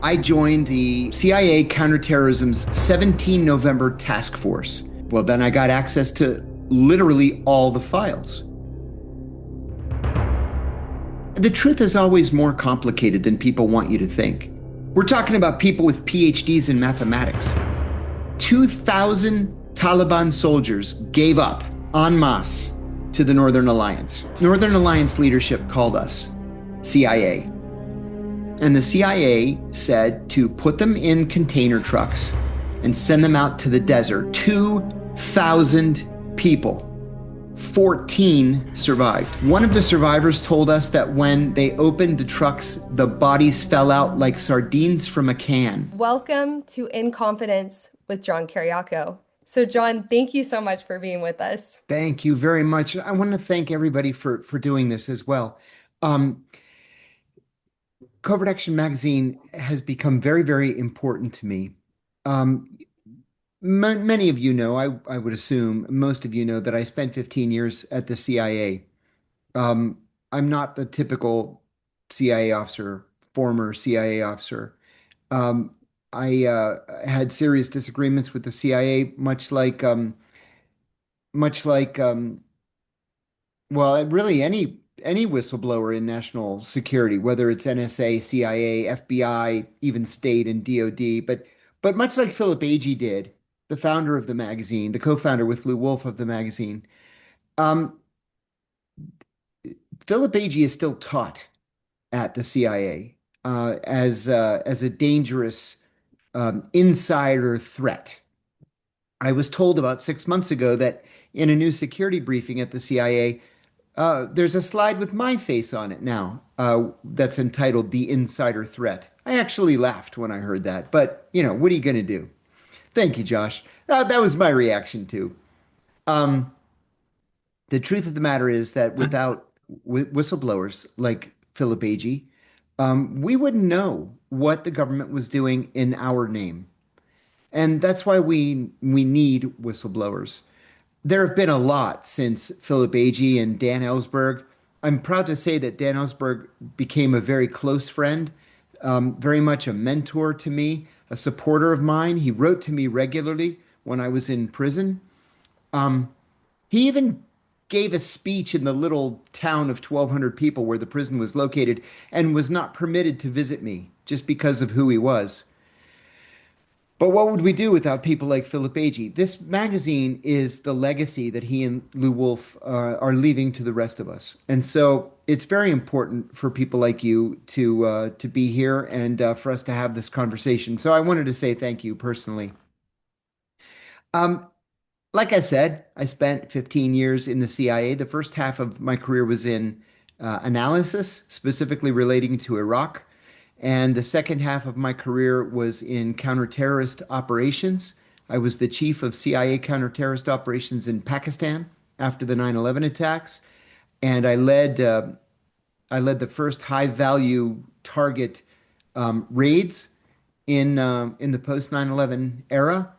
I joined the CIA counterterrorism's 17 November task force. Well, then I got access to literally all the files. The truth is always more complicated than people want you to think. We're talking about people with PhDs in mathematics. 2,000 Taliban soldiers gave up en masse to the Northern Alliance. Northern Alliance leadership called us CIA. And the CIA said to put them in container trucks and send them out to the desert. 2,000 people. 14 survived. One of the survivors told us that when they opened the trucks, the bodies fell out like sardines from a can. Welcome to In Confidence with John Kiriakou. So John, thank you so much for being with us. Thank you very much. I want to thank everybody for doing this as well. Covertaction Magazine has become very, very important to me. Many of you know, I would assume, most of you know that I spent 15 years at the CIA. I'm not the typical CIA officer, former CIA officer. I had serious disagreements with the CIA, well, really any whistleblower in national security, whether it's NSA, CIA, FBI, even state and DoD, but much like Philip Agee did, the founder of the magazine, the co-founder with Lou Wolf of the magazine, um, Philip Agee is still taught at the CIA as a dangerous insider threat. I was told about 6 months ago that in a new security briefing at the CIA, there's a slide with my face on it now that's entitled The Insider Threat. I actually laughed when I heard that, but what are you going to do? Thank you, Josh. That was my reaction too. Um, the truth of the matter is that without whistleblowers like Philip Agee, we wouldn't know what the government was doing in our name. And that's why we need whistleblowers. There have been a lot since Philip Agee and Dan Ellsberg. I'm proud to say that Dan Ellsberg became a very close friend, very much a mentor to me, a supporter of mine. He wrote to me regularly when I was in prison. Um, he even gave a speech in the little town of 1,200 people where the prison was located and was not permitted to visit me just because of who he was. But what would we do without people like Philip Agee? This magazine is the legacy that he and Lou Wolf are leaving to the rest of us. And so it's very important for people like you to be here and for us to have this conversation. So I wanted to say thank you personally. Um, like I said, I spent 15 years in the CIA. The first half of my career was in analysis, specifically relating to Iraq. And the second half of my career was in counter-terrorist operations. I was the chief of CIA counter-terrorist operations in Pakistan after the 9/11 attacks, and I led the first high-value target raids in the post 9/11 era.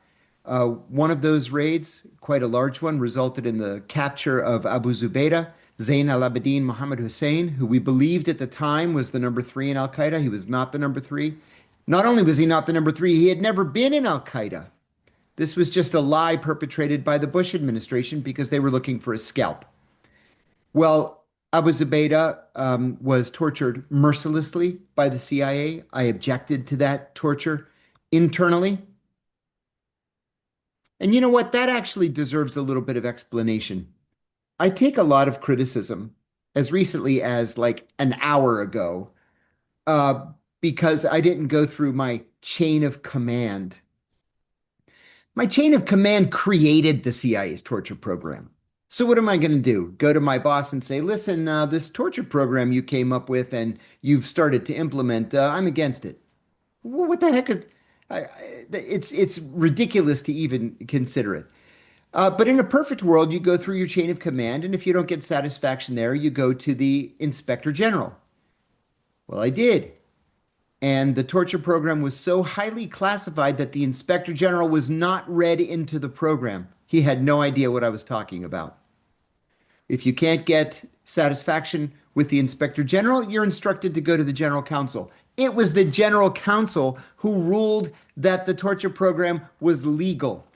One of those raids, quite a large one, resulted in the capture of Abu Zubaydah, Zain al-Abidin Mohammed Hussein, who we believed at the time was the number three in Al Qaeda. He was not the number three. Not only was he not the number three, he had never been in Al Qaeda. This was just a lie perpetrated by the Bush administration because they were looking for a scalp. Well, Abu Zubaydah was tortured mercilessly by the CIA. I objected to that torture internally. And you know what? That actually deserves a little bit of explanation. I take a lot of criticism as recently as like an hour ago uh, because I didn't go through my chain of command. My chain of command created the CIA's torture program. So what am I going to do? Go to my boss and say, listen, this torture program you came up with and you've started to implement, I'm against it. What the heck is... it's ridiculous to even consider it. But in a perfect world, you go through your chain of command, and if you don't get satisfaction there, you go to the inspector general. Well, I did. And the torture program was so highly classified that the inspector general was not read into the program. He had no idea what I was talking about. If you can't get satisfaction with the inspector general, you're instructed to go to the general counsel. It was the general counsel who ruled that the torture program was legal.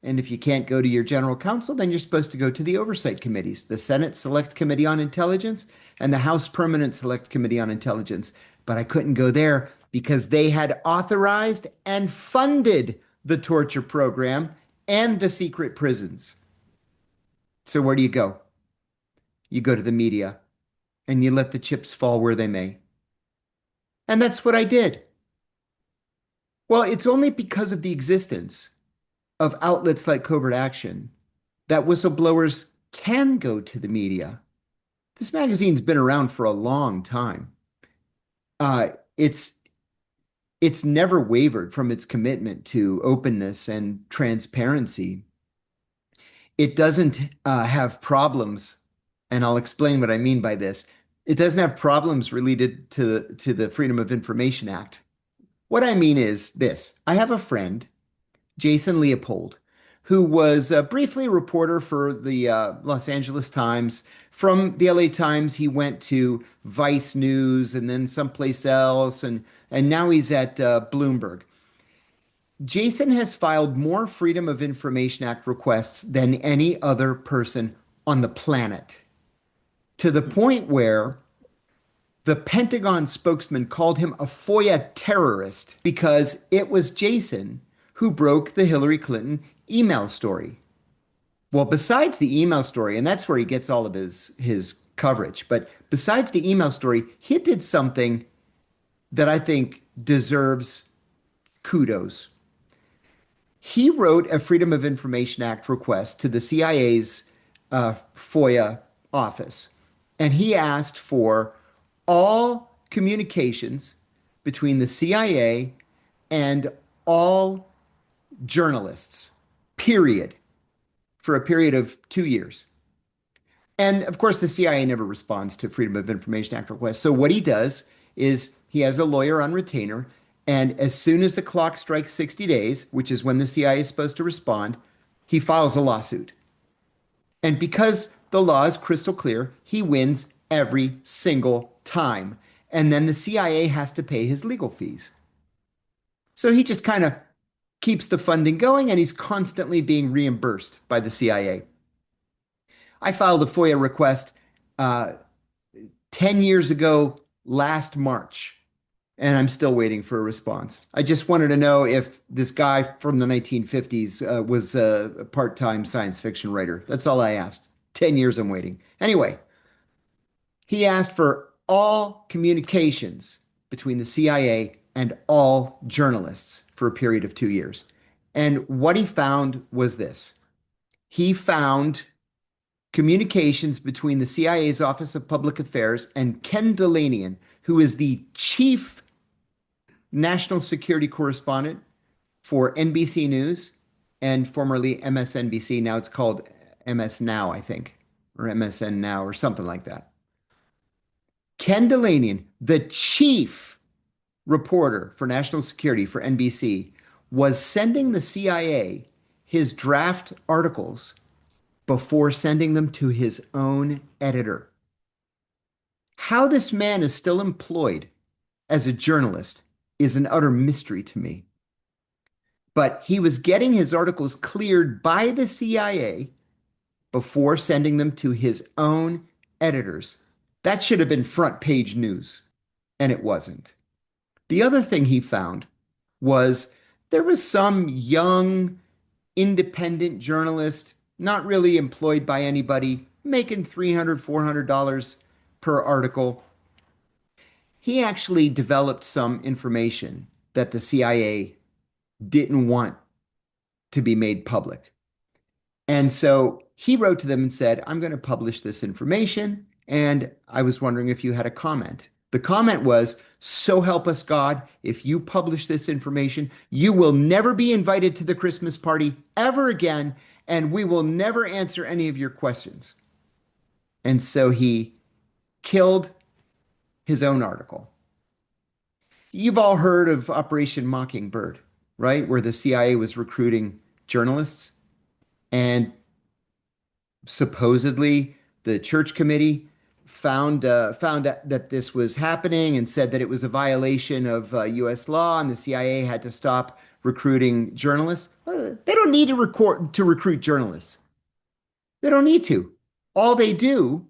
And if you can't go to your general counsel, then you're supposed to go to the oversight committees, the Senate Select Committee on Intelligence and the House Permanent Select Committee on Intelligence. But I couldn't go there because they had authorized and funded the torture program and the secret prisons. So where do you go? You go to the media and you let the chips fall where they may. And that's what I did. Well, it's only because of the existence of outlets like Covert Action that whistleblowers can go to the media. This magazine's been around for a long time. Uh, it's it's never wavered from its commitment to openness and transparency. It doesn't have problems, and I'll explain what I mean by this. It doesn't have problems related to the Freedom of Information Act. What I mean is this: I have a friend, Jason Leopold, who was briefly a reporter for the Los Angeles Times. From the LA Times, he went to Vice News and then someplace else, and now he's at Bloomberg. Jason has filed more Freedom of Information Act requests than any other person on the planet, to the point where the Pentagon spokesman called him a FOIA terrorist because it was Jason who broke the Hillary Clinton email story. Well, besides the email story, and that's where he gets all of his coverage, but besides the email story, he did something that I think deserves kudos. He wrote a Freedom of Information Act request to the CIA's FOIA office, and he asked for all communications between the CIA and all journalists, period, for a period of 2 years. And of course, the CIA never responds to Freedom of Information Act requests. So what he does is he has a lawyer on retainer, and as soon as the clock strikes 60 days, which is when the CIA is supposed to respond, he files a lawsuit. And because the law is crystal clear, he wins every single time. And then the CIA has to pay his legal fees. So he just kind of keeps the funding going and he's constantly being reimbursed by the CIA. I filed a FOIA request uh, 10 years ago last March, and I'm still waiting for a response. I just wanted to know if this guy from the 1950s was a part-time science fiction writer. That's all I asked. 10 years I'm waiting. Anyway, he asked for all communications between the CIA and all journalists for a period of 2 years. And what he found was this. He found communications between the CIA's Office of Public Affairs and Ken Delanian, who is the chief national security correspondent for NBC News and formerly MSNBC. Now it's called MS Now, I think, or MSN Now, or something like that. Ken Delanian, the chief reporter for national security for NBC, was sending the CIA his draft articles before sending them to his own editor. How this man is still employed as a journalist is an utter mystery to me. But he was getting his articles cleared by the CIA before sending them to his own editors. That should have been front page news, and it wasn't. The other thing he found was there was some young independent journalist, not really employed by anybody, making $300, $400 per article. He actually developed some information that the CIA didn't want to be made public. And so he wrote to them and said, I'm going to publish this information. And I was wondering if you had a comment. The comment was, so help us God, if you publish this information, you will never be invited to the Christmas party ever again, and we will never answer any of your questions. And so he killed his own article. You've all heard of Operation Mockingbird, right? Where the CIA was recruiting journalists, and supposedly the church committee found out that this was happening and said that it was a violation of U.S. law, and the CIA had to stop recruiting journalists. They don't need to recruit journalists. They don't need to. All they do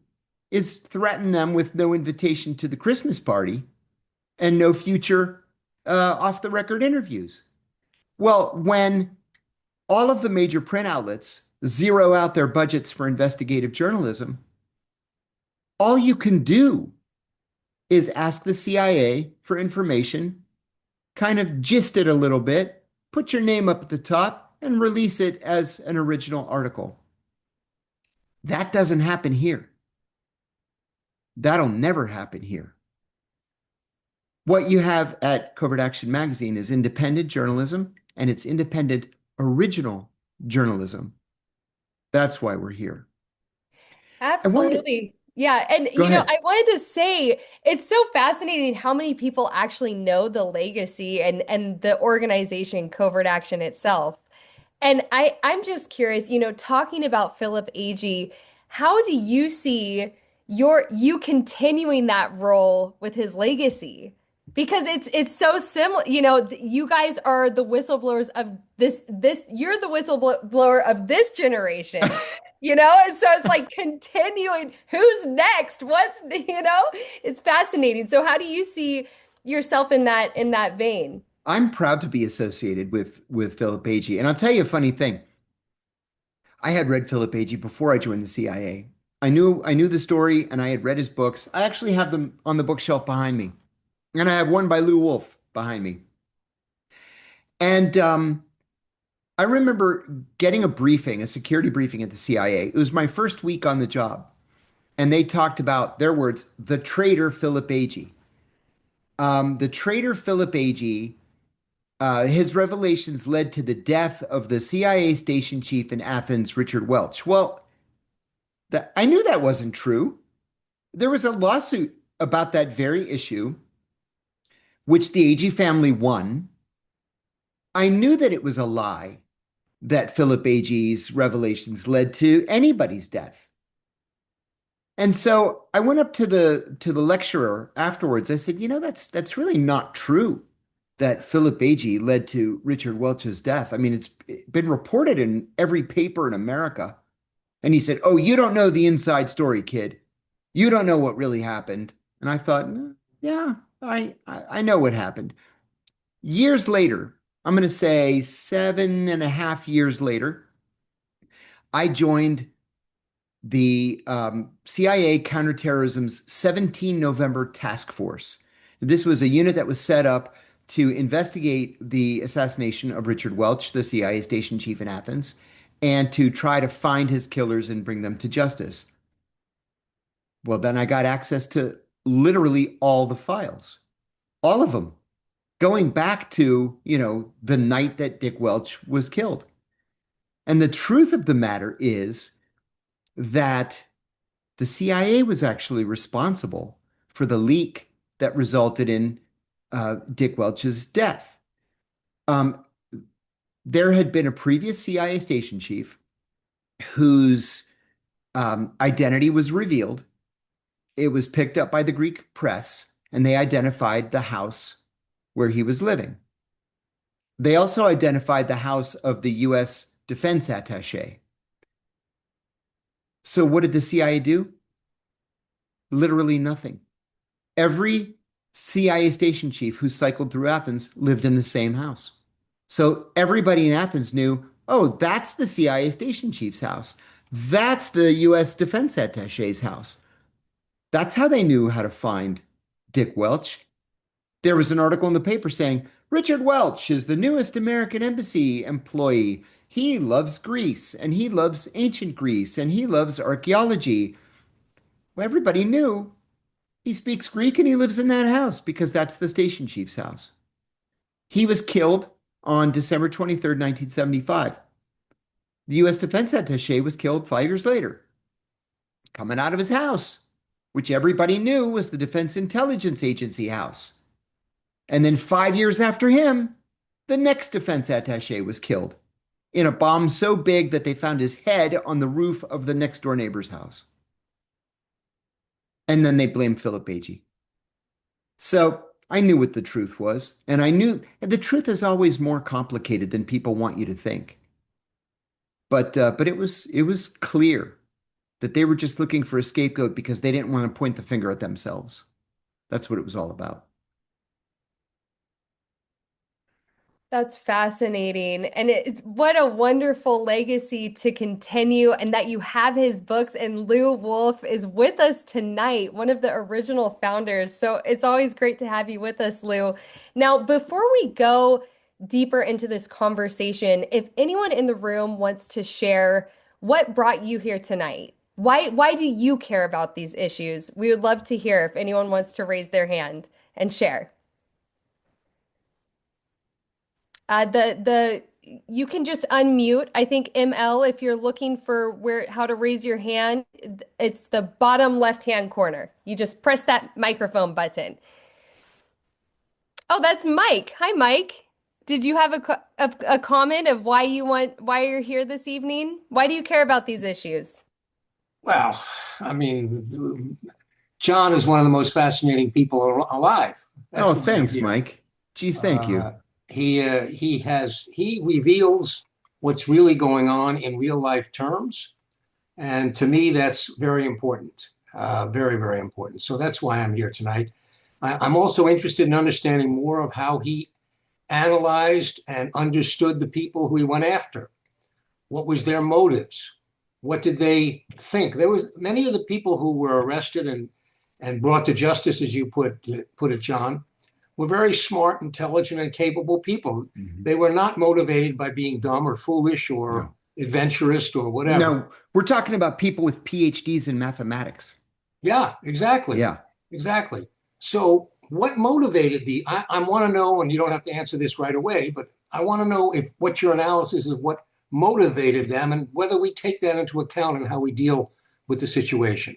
is threaten them with no invitation to the Christmas party and no future off the record interviews. Well, when all of the major print outlets zero out their budgets for investigative journalism, all you can do is ask the CIA for information, kind of gist it a little bit, put your name up at the top, and release it as an original article. That doesn't happen here. That'll never happen here. What you have at Covert Action Magazine is independent journalism, and it's independent original journalism. That's why we're here. I wanted to Absolutely. Yeah. And, go ahead. I wanted to say it's so fascinating how many people actually know the legacy and the organization Covert Action itself. And I'm just curious, talking about Philip Agee, how do you see you continuing that role with his legacy? Because it's so similar, you guys are the whistleblowers of this you're the whistleblower of this generation. And so it's like continuing, who's next? It's fascinating. So how do you see yourself in that vein? I'm proud to be associated with Philip Agee. And I'll tell you a funny thing. I had read Philip Agee before I joined the CIA. I knew the story and I had read his books. I actually have them on the bookshelf behind me. And I have one by Lou Wolf behind me. And I remember getting a briefing, a security briefing at the CIA. It was my first week on the job. And they talked about, their words, the traitor Philip Agee. The traitor Philip Agee, his revelations led to the death of the CIA station chief in Athens, Richard Welch. Well, I knew that wasn't true. There was a lawsuit about that very issue, which the Agee family won. I knew that it was a lie that Philip Agee's revelations led to anybody's death. And so I went up to the lecturer afterwards. I said, that's really not true that Philip Agee led to Richard Welch's death. I mean, it's been reported in every paper in America. And he said, "Oh, you don't know the inside story, kid. You don't know what really happened." And I thought, yeah, I know what happened. Years later, I'm going to say 7.5 years later, I joined the CIA counterterrorism's 17 November task force. This was a unit that was set up to investigate the assassination of Richard Welch, the CIA station chief in Athens, and to try to find his killers and bring them to justice. Well, then I got access to literally all the files, all of them, going back to, the night that Dick Welch was killed. And the truth of the matter is that the CIA was actually responsible for the leak that resulted in Dick Welch's death. Um, there had been a previous CIA station chief whose identity was revealed. It was picked up by the Greek press, and they identified the house where he was living. They also identified the house of the U.S. defense attaché. So what did the CIA do? Literally nothing. Every CIA station chief who cycled through Athens lived in the same house. So everybody in Athens knew, oh, that's the CIA station chief's house. That's the U.S. defense attaché's house. That's how they knew how to find Dick Welch. There was an article in the paper saying, Richard Welch is the newest American embassy employee. He loves Greece, and he loves ancient Greece, and he loves archaeology. Well, everybody knew he speaks Greek and he lives in that house because that's the station chief's house. He was killed on December 23rd, 1975. The U.S. defense attaché was killed 5 years later, coming out of his house, which everybody knew was the Defense Intelligence Agency house. And then 5 years after him, the next defense attaché was killed in a bomb so big that they found his head on the roof of the next door neighbor's house. And then they blamed Philip Agee. So I knew what the truth was, and I knew and the truth is always more complicated than people want you to think. But it was clear that they were just looking for a scapegoat because they didn't want to point the finger at themselves. That's what it was all about. That's fascinating. And it's what a wonderful legacy to continue, and that you have his books. And Lou Wolf is with us tonight, one of the original founders. So it's always great to have you with us, Lou. Now, before we go deeper into this conversation, if anyone in the room wants to share what brought you here tonight, why do you care about these issues? We would love to hear if anyone wants to raise their hand and share. The you can just unmute. I think ML, if you're looking for where how to raise your hand, it's the bottom left-hand corner. You just press that microphone button. Oh, that's Mike. Hi, Mike. Did you have a comment of why you're here this evening? Why do you care about these issues? Well, I mean, John is one of the most fascinating people alive. Oh, That's why I'm thanks, here. Mike. Geez, thank you. Uh, he reveals what's really going on in real life terms, and to me, that's very important. Very, very important. So that's why I'm here tonight. I'm also interested in understanding more of how he analyzed and understood the people who he went after. What was their motives? What did they think? There was many of the people who were arrested and brought to justice, as you put it, John, were very smart, intelligent, and capable people. Mhm. They were not motivated by being dumb or foolish or No. adventurous or whatever. No, we're talking about people with PhDs in mathematics. Yeah, exactly. Yeah. Exactly. So, what motivated I want to know, and you don't have to answer this right away, but I want to know if what your analysis is, what motivated them, and whether we take that into account in how we deal with the situation.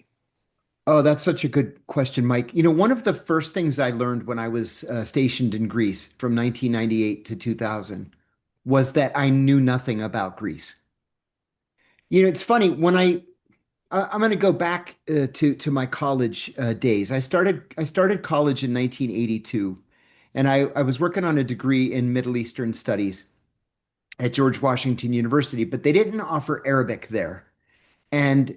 Oh, that's such a good question, Mike. One of the first things I learned when I was stationed in Greece from 1998 to 2000 was that I knew nothing about Greece. It's funny when I'm going to go back to my college days. I started college in 1982, and I was working on a degree in Middle Eastern Studies at George Washington University, but they didn't offer Arabic there. And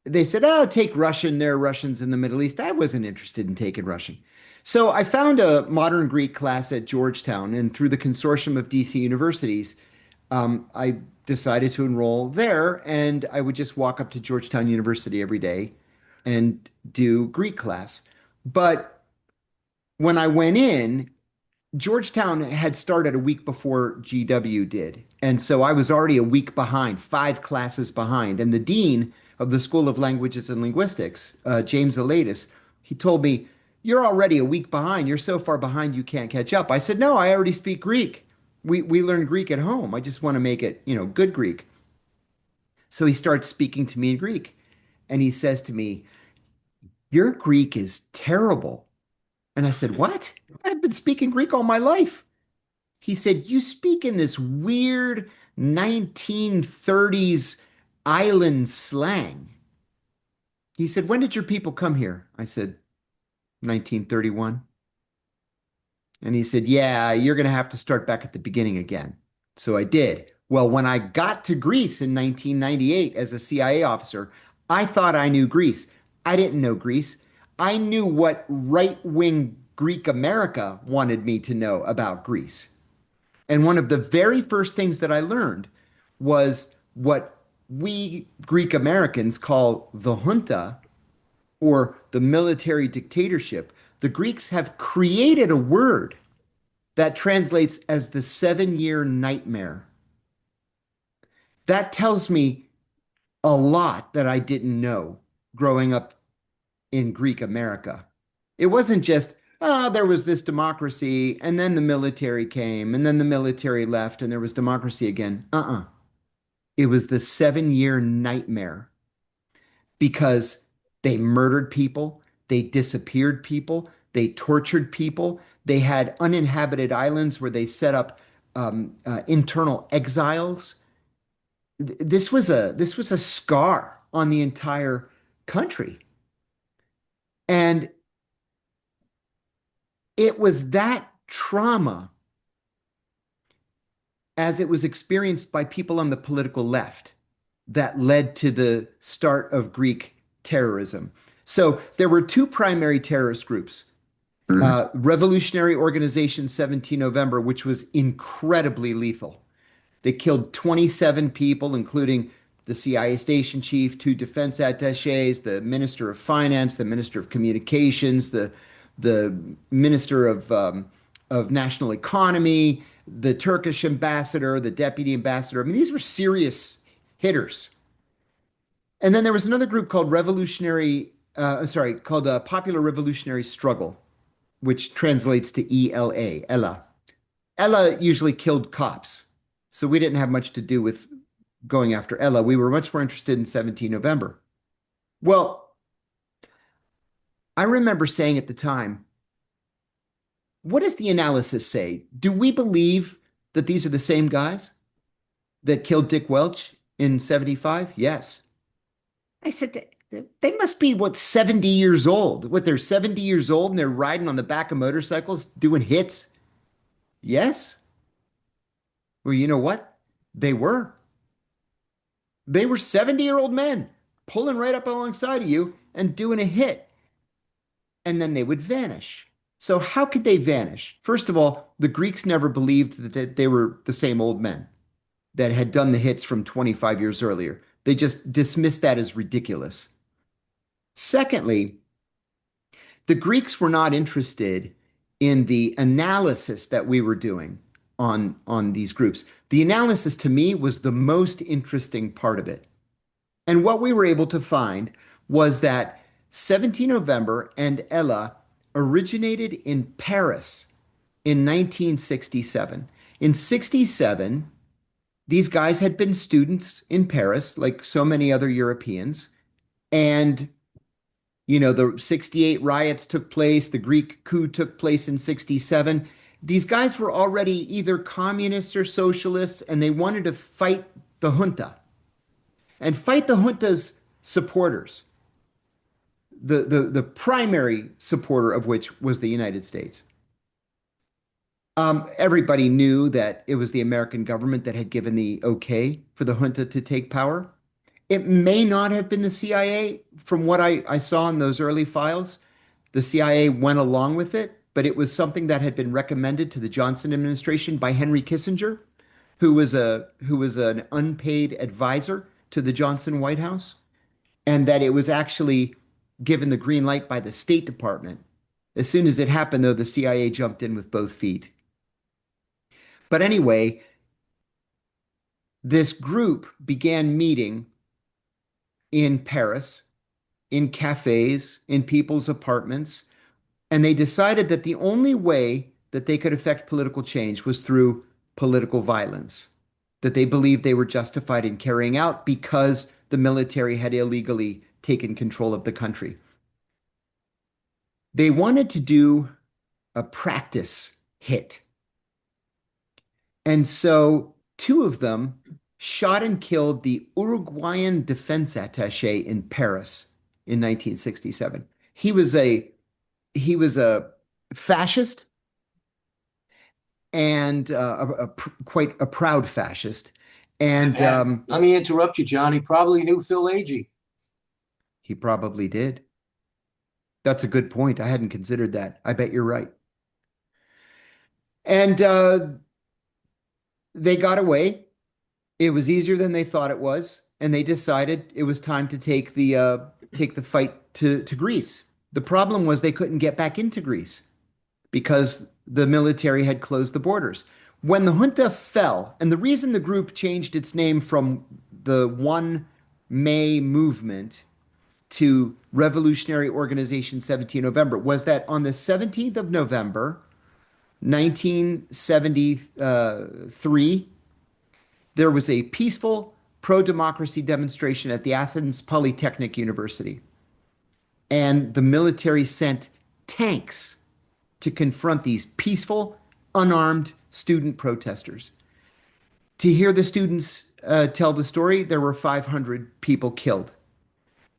they said, "Oh, take Russian. There are Russians in the Middle East." I wasn't interested in taking Russian. So I found a modern Greek class at Georgetown, and through the consortium of DC universities, I decided to enroll there, and I would just walk up to Georgetown University every day and do Greek class. But when I went in, Georgetown had started a week before GW did. And so I was already a week behind, 5 classes behind. And the dean of the School of Languages and Linguistics, James Elatus, he told me, "You're already a week behind. You're so far behind you can't catch up." I said, "No, I already speak Greek. We learn Greek at home. I just want to make it, good Greek." So he starts speaking to me in Greek. And he says to me, "Your Greek is terrible." And I said, "What? I've been speaking Greek all my life." He said, "You speak in this weird 1930s island slang." He said, "When did your people come here?" I said, 1931. And he said, "Yeah, you're going to have to start back at the beginning again." So I did. Well, when I got to Greece in 1998 as a CIA officer, I thought I knew Greece. I didn't know Greece. I knew what right wing Greek America wanted me to know about Greece. And one of the very first things that I learned was what we Greek Americans call the junta or the military dictatorship. The Greeks have created a word that translates as the 7 year nightmare. That tells me a lot that I didn't know growing up in Greek America. It wasn't just, "Oh, there was this democracy, and then the military came, and then the military left, and there was democracy again." It was the 7 year nightmare because they murdered people, they disappeared people, they tortured people, they had uninhabited islands where they set up internal exiles. This was a scar on the entire country. And it was that trauma as it was experienced by people on the political left that led to the start of Greek terrorism. So there were two primary terrorist groups. Mhm. Revolutionary Organization 17 November, which was incredibly lethal. They killed 27 people, including the CIA station chief, two defense attaches, the minister of finance, the minister of communications, the minister of national economy, the Turkish ambassador, the deputy ambassador. I mean, these were serious hitters. And then there was another group called Popular Revolutionary Struggle, which translates to ELA, Ella. Ella usually killed cops. So we didn't have much to do with going after Ella. We were much more interested in 17 November. Well, I remember saying at the time, what does the analysis say? Do we believe that these are the same guys that killed Dick Welch in 75? Yes. I said, they must be, what, 70 years old? What, they're 70 years old and they're riding on the back of motorcycles doing hits? Yes. Well, you know what? They were. They were 70-year-old men pulling right up alongside of you and doing a hit. And then they would vanish. So, how could they vanish? First of all, the Greeks never believed that they were the same old men that had done the hits from 25 years earlier. They just dismissed that as ridiculous. Secondly, the Greeks were not interested in the analysis that we were doing on these groups. The analysis to me was the most interesting part of it. And what we were able to find was that 17 November and Ella originated in Paris in 1967. In 67, these guys had been students in Paris, like so many other Europeans. And, the 68 riots took place, the Greek coup took place in 67. These guys were already either communists or socialists, and they wanted to fight the junta and fight the junta's supporters, the primary supporter of which was the United States. Everybody knew that it was the American government that had given the okay for the junta to take power. It may not have been the CIA. From what I saw in those early files, the CIA went along with it, but it was something that had been recommended to the Johnson administration by Henry Kissinger, who was an unpaid advisor to the Johnson White House, and that it was actually given the green light by the State Department. As soon as it happened, though, the CIA jumped in with both feet. But anyway, this group began meeting in Paris, in cafes, in people's apartments, and they decided that the only way that they could affect political change was through political violence, that they believed they were justified in carrying out because the military had illegally taken control of the country. They wanted to do a practice hit. And so two of them shot and killed the Uruguayan defense attaché in Paris in 1967. He was a fascist and quite a proud fascist. And Let me interrupt you, John. He probably knew Phil Agee. he probably did. That's a good point. I hadn't considered that. I bet you're right. And they got away. It was easier than they thought it was, and they decided it was time to take the fight to Greece. The problem was they couldn't get back into Greece because the military had closed the borders. When the junta fell, and the reason the group changed its name from the One May movement to Revolutionary Organization 17 November was that on the 17th of November, 1973, there was a peaceful pro-democracy demonstration at the Athens Polytechnic University. And the military sent tanks to confront these peaceful, unarmed student protesters. To hear the students tell the story, there were 500 people killed.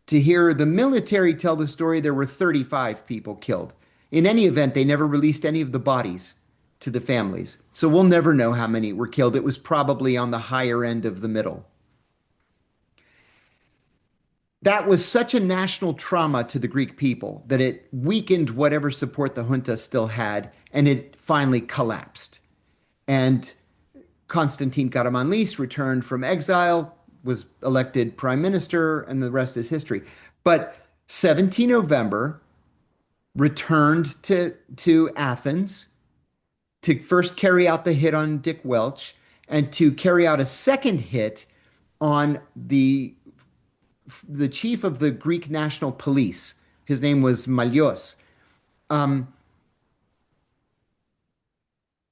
To hear the military tell the story, there were 35 people killed. In any event, they never released any of the bodies to the families. So we'll never know how many were killed. It was probably on the higher end of the middle. That was such a national trauma to the Greek people that it weakened whatever support the junta still had, and it finally collapsed. And Constantine Karamanlis returned from exile, was elected prime minister, and the rest is history. But 17 November returned to Athens to first carry out the hit on Dick Welch and to carry out a second hit on the chief of the Greek National Police. His name was Malios. Um,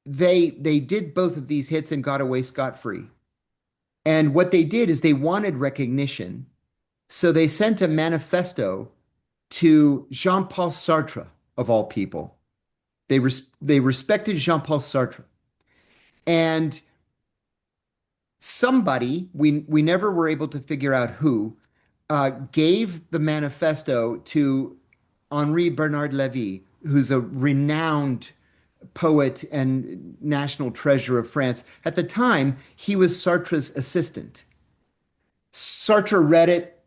they did both of these hits and got away scot-free. And what they did is they wanted recognition. So they sent a manifesto to Jean-Paul Sartre, of all people. They respected Jean-Paul Sartre. And somebody, we never were able to figure out who, gave the manifesto to Henri Bernard Lévy, who's a renowned poet and national treasure of France. At the time, he was Sartre's assistant. Sartre read it,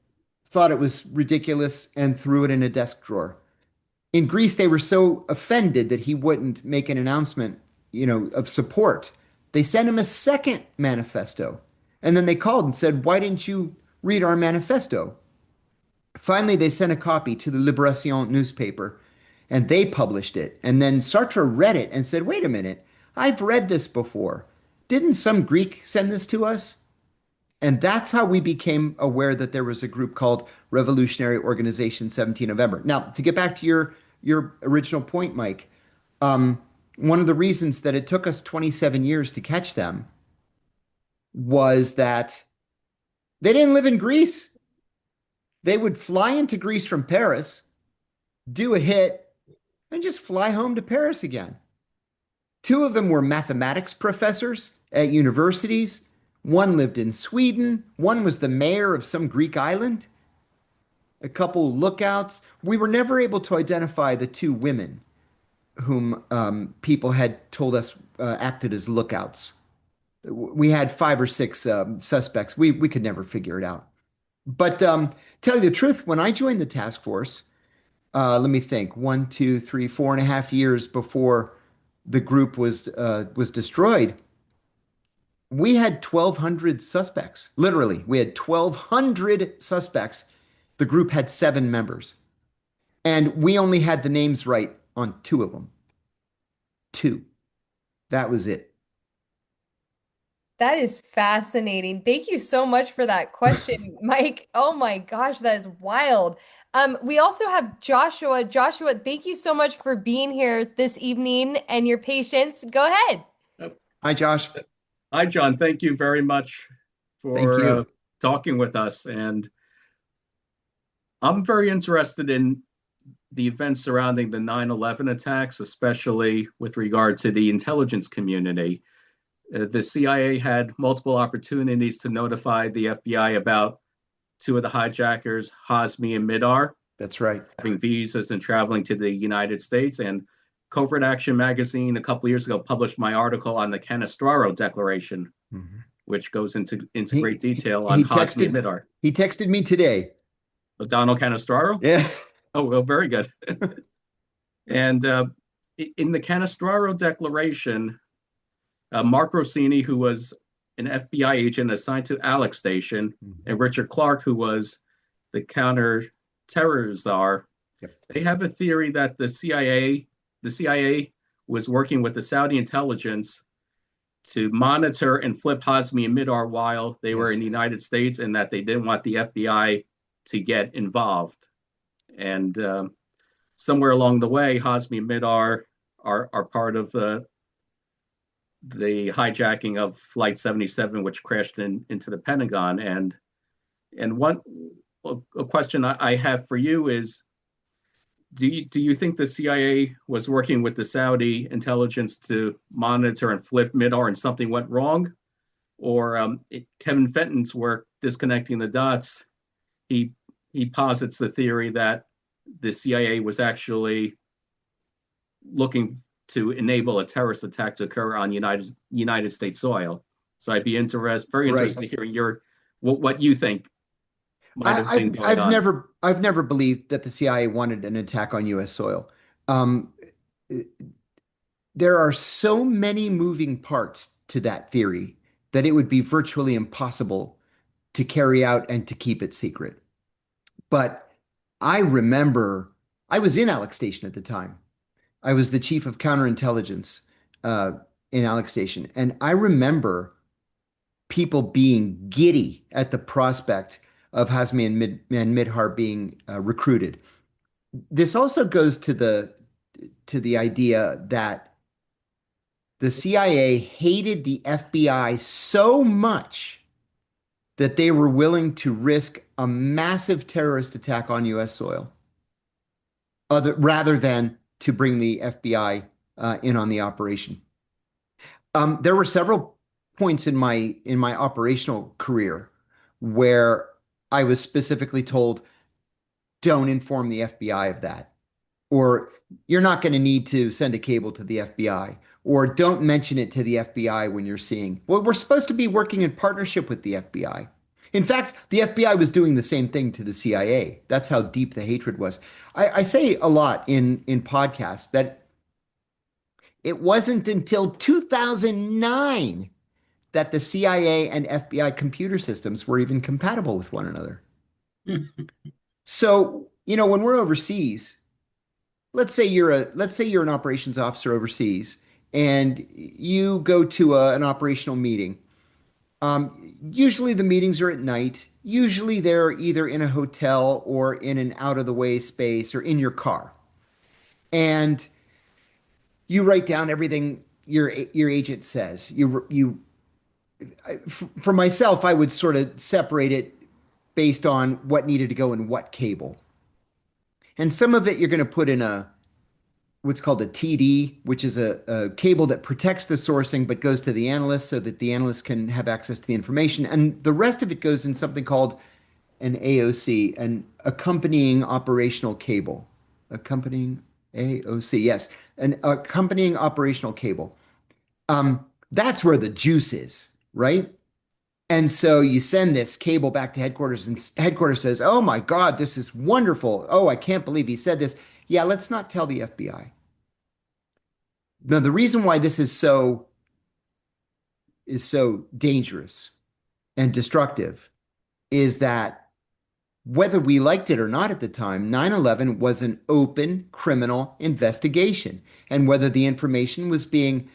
thought it was ridiculous, and threw it in a desk drawer. In Greece, they were so offended that he wouldn't make an announcement, of support. They sent him a second manifesto. And then they called and said, "Why didn't you read our manifesto?" Finally, they sent a copy to the Libération newspaper and they published it. And then Sartre read it and said, "Wait a minute, I've read this before. Didn't some Greek send this to us?" And that's how we became aware that there was a group called Revolutionary Organization 17 November. Now, to get back to your original point, Mike, one of the reasons that it took us 27 years to catch them was that they didn't live in Greece. They would fly into Greece from Paris, do a hit, and just fly home to Paris again. Two of them were mathematics professors at universities. One lived in Sweden. One was the mayor of some Greek island. A couple lookouts. We were never able to identify the two women whom people had told us acted as lookouts. We had 5 or 6 suspects. We could never figure it out. But tell you the truth, when I joined the task force, let me think, 1, 2, 3, 4.5 years before the group was destroyed, we had 1,200 suspects. Literally, we had 1,200 suspects. The group had 7 members. And we only had the names right on 2 of them. 2. That was it. That is fascinating. Thank you so much for that question, Mike. Oh my gosh, that is wild. We also have Joshua. Joshua, thank you so much for being here this evening and your patience. Go ahead. Hi, Josh. Hi, John. Thank you very much Thank for you. talking with us. And I'm very interested in the events surrounding the 9/11 attacks, especially with regard to the intelligence community. The CIA had multiple opportunities to notify the FBI about 2 of the hijackers, Hazmi and Midar, That's right. having visas and traveling to the United States. And Covertaction Magazine a couple of years ago published my article on the Canestraro Declaration, Mhm. which goes into He, great detail he on Hazmi and texted Midar. he texted me today. Was Donald Canestraro? Yeah. Oh, well, very good. And in the Canestraro Declaration, Mark Rossini, who was an FBI agent assigned to Alex Station, and Richard Clark, who was the counter-terrorism czar, Yep. they have a theory that the CIA was working with the Saudi intelligence to monitor and flip Hazmi and Midar while they were Yes. in the United States, and that they didn't want the FBI to get involved. And somewhere along the way, Hazmi and Midar are part of the hijacking of Flight 77, which crashed into the Pentagon. And a question I have for you is, do you think the CIA was working with the Saudi intelligence to monitor and flip Midar and something went wrong? Or Kevin Fenton's work, Disconnecting the Dots, he he posits the theory that the CIA was actually looking to enable a terrorist attack to occur on United States soil. So I'd be very Right. interested in hearing what you think might have been going on. I've never believed that the CIA wanted an attack on U.S. soil. Um, there are so many moving parts to that theory that it would be virtually impossible to carry out and to keep it secret. But I remember I was in Alex Station at the time. I was the chief of counterintelligence uh, in Alex Station, and I remember people being giddy at the prospect of Hazmi and Midhar being recruited. This also goes to the idea that the CIA hated the FBI so much that they were willing to risk a massive terrorist attack on U.S. soil, rather than to bring the FBI in on the operation. There were several points in my operational career where I was specifically told, "Don't inform the FBI of that," or "You're not going to need to send a cable to the FBI," or "Don't mention it to the FBI when you're seeing." Well, we're supposed to be working in partnership with the FBI. In fact, the FBI was doing the same thing to the CIA. That's how deep the hatred was. I say a lot in podcasts that it wasn't until 2009 that the CIA and FBI computer systems were even compatible with one another. So, when we're overseas, let's say you're an operations officer overseas and you go to an operational meeting. Usually the meetings are at night. Usually they're either in a hotel or in an out of the way space or in your car. And you write down everything your agent says. For myself, I would sort of separate it based on what needed to go in what cable. And some of it you're going to put in what's called a TD, which is a cable that protects the sourcing but goes to the analyst so that the analyst can have access to the information. And the rest of it goes in something called an AOC, an accompanying operational cable. Accompanying AOC, yes, an accompanying operational cable. That's where the juice is, right? And so you send this cable back to headquarters, and headquarters says, "Oh my God, this is wonderful. Oh, I can't believe he said this. Yeah, let's not tell the FBI." Now, the reason why this is so dangerous and destructive is that whether we liked it or not at the time, 9/11 was an open criminal investigation. And whether the information was being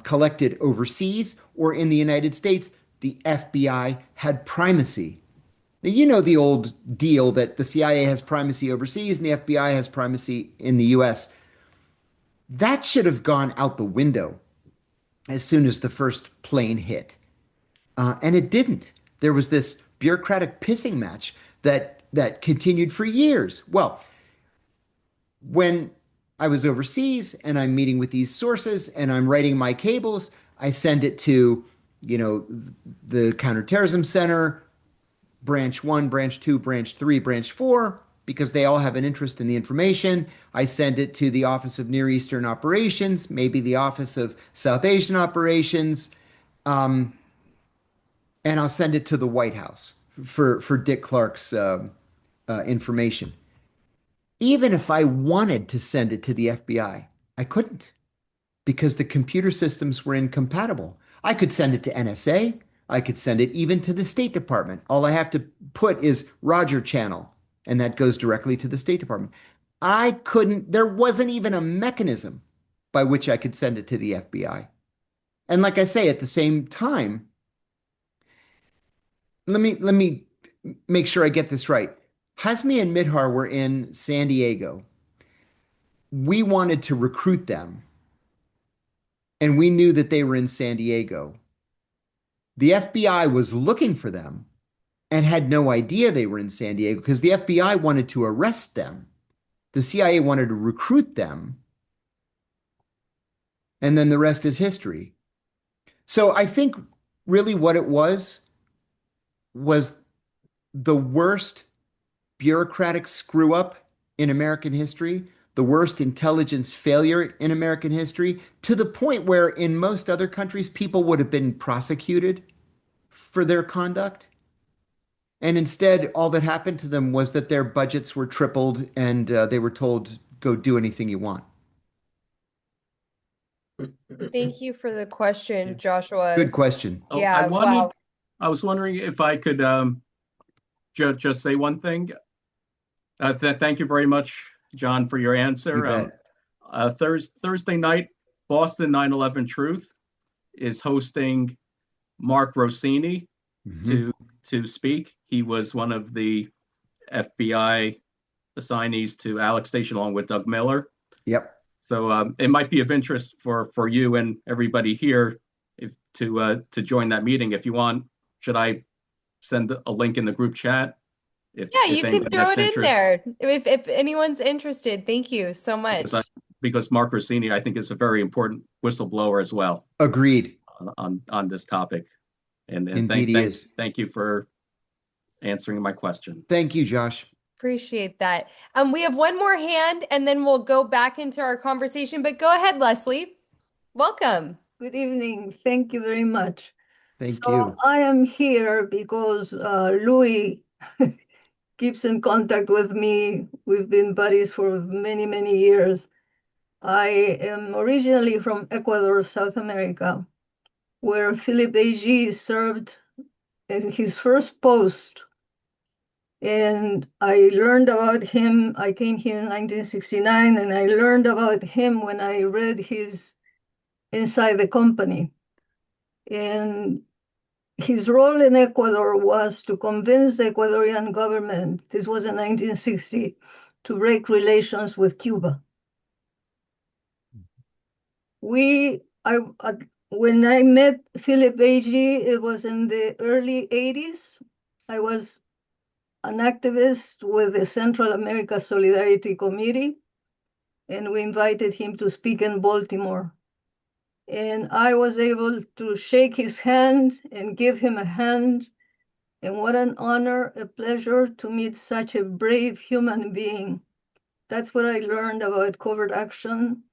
collected overseas or in the United States, the FBI had primacy. Now, you know the old deal that the CIA has primacy overseas and the FBI has primacy in the US. That should have gone out the window as soon as the first plane hit. And it didn't. There was this bureaucratic pissing match that continued for years. Well, when I was overseas and I'm meeting with these sources and I'm writing my cables, I send it to, the Counterterrorism Center, branch 1, branch 2, branch 3, branch 4, because they all have an interest in the information. I send it to the Office of Near Eastern Operations, maybe the Office of South Asian Operations, and I'll send it to the White House for Dick Clark's information. Even if I wanted to send it to the FBI, I couldn't because the computer systems were incompatible. I could send it to NSA. I could send it even to the State Department. All I have to put is Roger channel, and that goes directly to the State Department. There wasn't even a mechanism by which I could send it to the FBI. And like I say, at the same time, let me make sure I get this right. Hazmi and Midhar were in San Diego. We wanted to recruit them, and we knew that they were in San Diego. The FBI was looking for them and had no idea they were in San Diego because the FBI wanted to arrest them. The CIA wanted to recruit them. And then the rest is history. So I think really what it was the worst bureaucratic screw up in American history, the worst intelligence failure in American history, to the point where in most other countries, people would have been prosecuted for their conduct. And instead, all that happened to them was that their budgets were tripled and they were told, go do anything you want. Thank you for the question, Good Joshua. question. Oh, Yeah, wow. I was wondering if I could just say one thing. Thank you very much, John, for your You answer. bet. Thursday night, Boston 9/11 Truth is hosting Mark Rossini Mhm. to speak. He was one of the FBI assignees to Alex Station along with Doug Miller. Yep. So it might be of interest for you and everybody here to join that meeting. If you want, should I send a link in the group chat Yeah, if you can anybody throw has it in interest? there if anyone's interested. Thank you so Because much. because Mark Rossini, I think, is a very important whistleblower as well Agreed. on this topic. And Indeed, he is. thank you for answering my question. Thank you, Josh. Appreciate that. We have one more hand and then we'll go back into our conversation, but go ahead, Leslie. Welcome. Good evening. Thank you very much. Thank So you. I am here because Louis keeps in contact with me. We've been buddies for many, many years. I am originally from Ecuador, South America, where Philip A.G. served in his first post. And I learned about him. I came here in 1969, and I learned about him when I read his Inside the Company. And his role in Ecuador was to convince the Ecuadorian government, this was in 1960, to break relations with Cuba. When I met Philip A.G., it was in the early 80s. I was an activist with the Central America Solidarity Committee, and we invited him to speak in Baltimore. And I was able to shake his hand and give him a hand. And what an honor, a pleasure to meet such a brave human being. That's what I learned about covert action.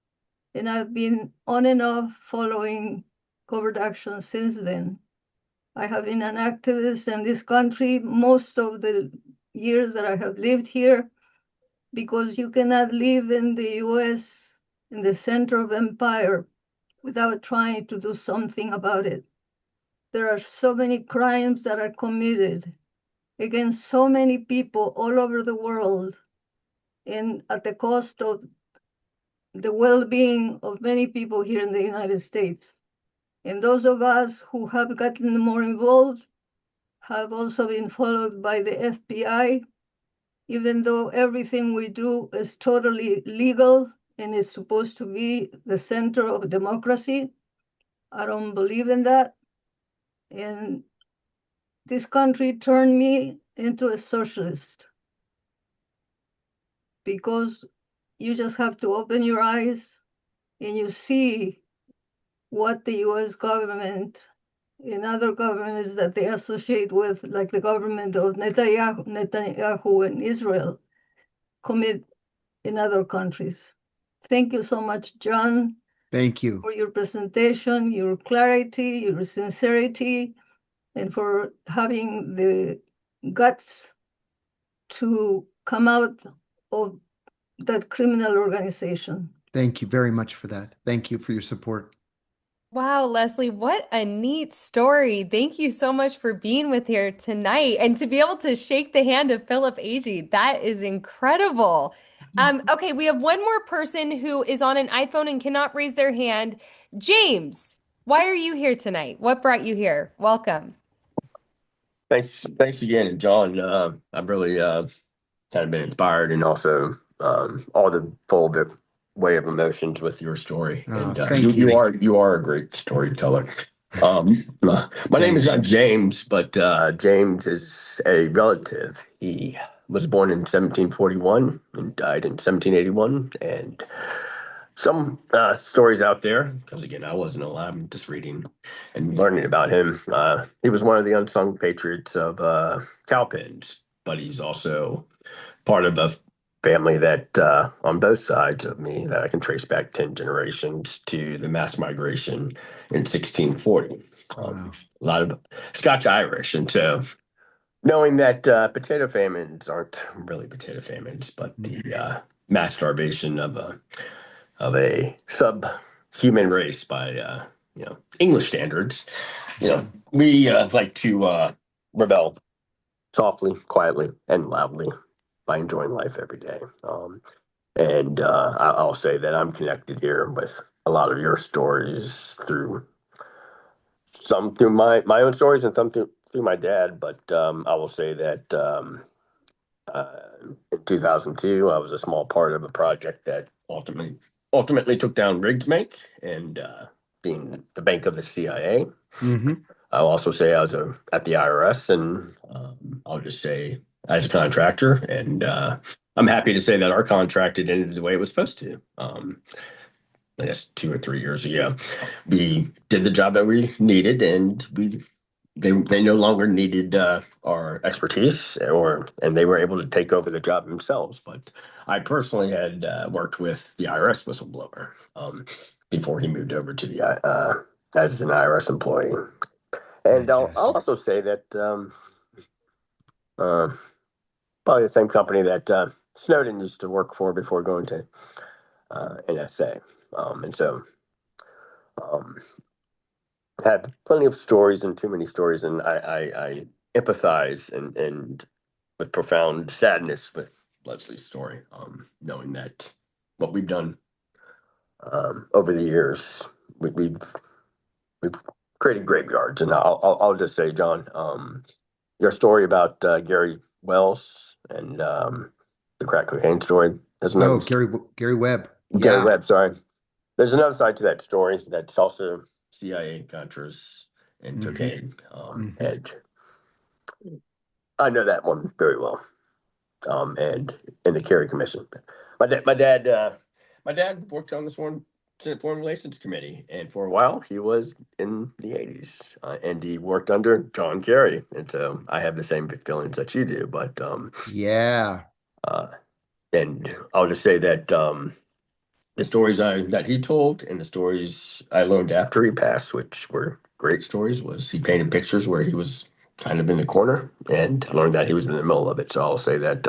And I've been on and off following covert action since then. I have been an activist in this country most of the years that I have lived here, because you cannot live in the US, in the center of empire, without trying to do something about it. There are so many crimes that are committed against so many people all over the world, and at the cost of the well-being of many people here in the United States. And those of us who have gotten more involved have also been followed by the FBI, even though everything we do is totally legal and is supposed to be the center of democracy. I don't believe in that. And this country turned me into a socialist, because you just have to open your eyes and you see what the US government and other governments that they associate with, like the government of Netanyahu in Israel, commit in other countries. Thank you so much, John, Thank you. for your presentation, your clarity, your sincerity, and for having the guts to come out of that criminal organization. Thank you very much for that. Thank you for your support. Wow, Leslie, what a neat story. Thank you so much for being with here tonight and to be able to shake the hand of Philip Agee. That is incredible. Okay, we have one more person who is on an iPhone and cannot raise their hand. James, why are you here tonight? What brought you here? Welcome. Thanks again, John. I've really kind of been inspired, and also all the full way of emotions with your story. And Thank you. you are a great storyteller. My name is not James, but James is a relative. He was born in 1741 and died in 1781. And some stories out there, because again, I wasn't alive. I'm just reading and learning about him. He was one of the unsung patriots of Cowpens, but he's also part of a family that on both sides of me that I can trace back 10 generations to the mass migration in 1640. Wow. A lot of Scotch Irish. And so knowing that potato famines aren't really potato famines, but the mass starvation of a subhuman race by English standards, we like to rebel softly, quietly, and loudly by enjoying life every day. And I'll say that I'm connected here with a lot of your stories through some through my own stories and some through my dad. But I will say that uh, in 2002, I was a small part of a project that ultimately took down Rigsbank and being the bank of the CIA. Hmm. I'll also say I was at the IRS, and I'll just say as a contractor, and I'm happy to say that our contract it ended the way it was supposed to. I guess 2 or 3 years ago, we did the job that we needed, and they no longer needed our expertise, and they were able to take over the job themselves. But I personally had worked with the IRS whistleblower before he moved over to the as an IRS employee. And I'll Fantastic. also say that uh, probably the same company that Snowden used to work for before going to NSA. And so um, have plenty of stories and too many stories. And I empathize and with profound sadness with Leslie's story, knowing that what we've done over the years, we've created graveyards. And I'll just say, John, your story about Gary Wells and the crack cocaine story. There's Oh, another Gary Webb. Gary Yeah. Webb. Sorry, there's another side to that story that's also CIA Contras and Hmm. cocaine, Hmm. and I know that one very well. And in the Kerry Commission, my dad worked on this one Senate Foreign Relations Committee, and for a while he was in the '80s, and he worked under John Kerry, and so I have the same feelings that you do. But Yeah. uh, and I'll just say that the stories that he told and the stories I learned after he passed, which were great stories, was he painted pictures where he was kind of in the corner, and I learned that he was in the middle of it. So I'll say that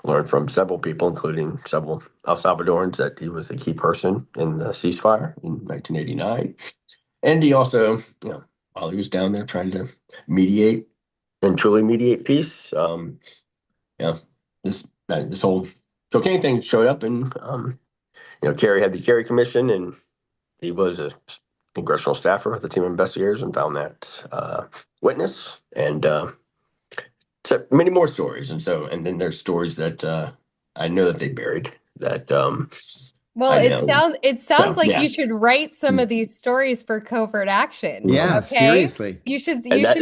learned from several people, including several El Salvadorans, that he was a key person in the ceasefire in 1989. And he also, while he was down there trying to mediate and truly mediate peace, you know, this whole cocaine thing showed up, and Kerry had the Kerry Commission, and he was a congressional staffer with a team of investigators and found that witness, and so many more stories. And then there's stories that I know that they buried that Well, I it know. sounds So like yeah, you should write some of these stories for Covert Action. Mhm. Yeah. Okay? Seriously. And You should honestly,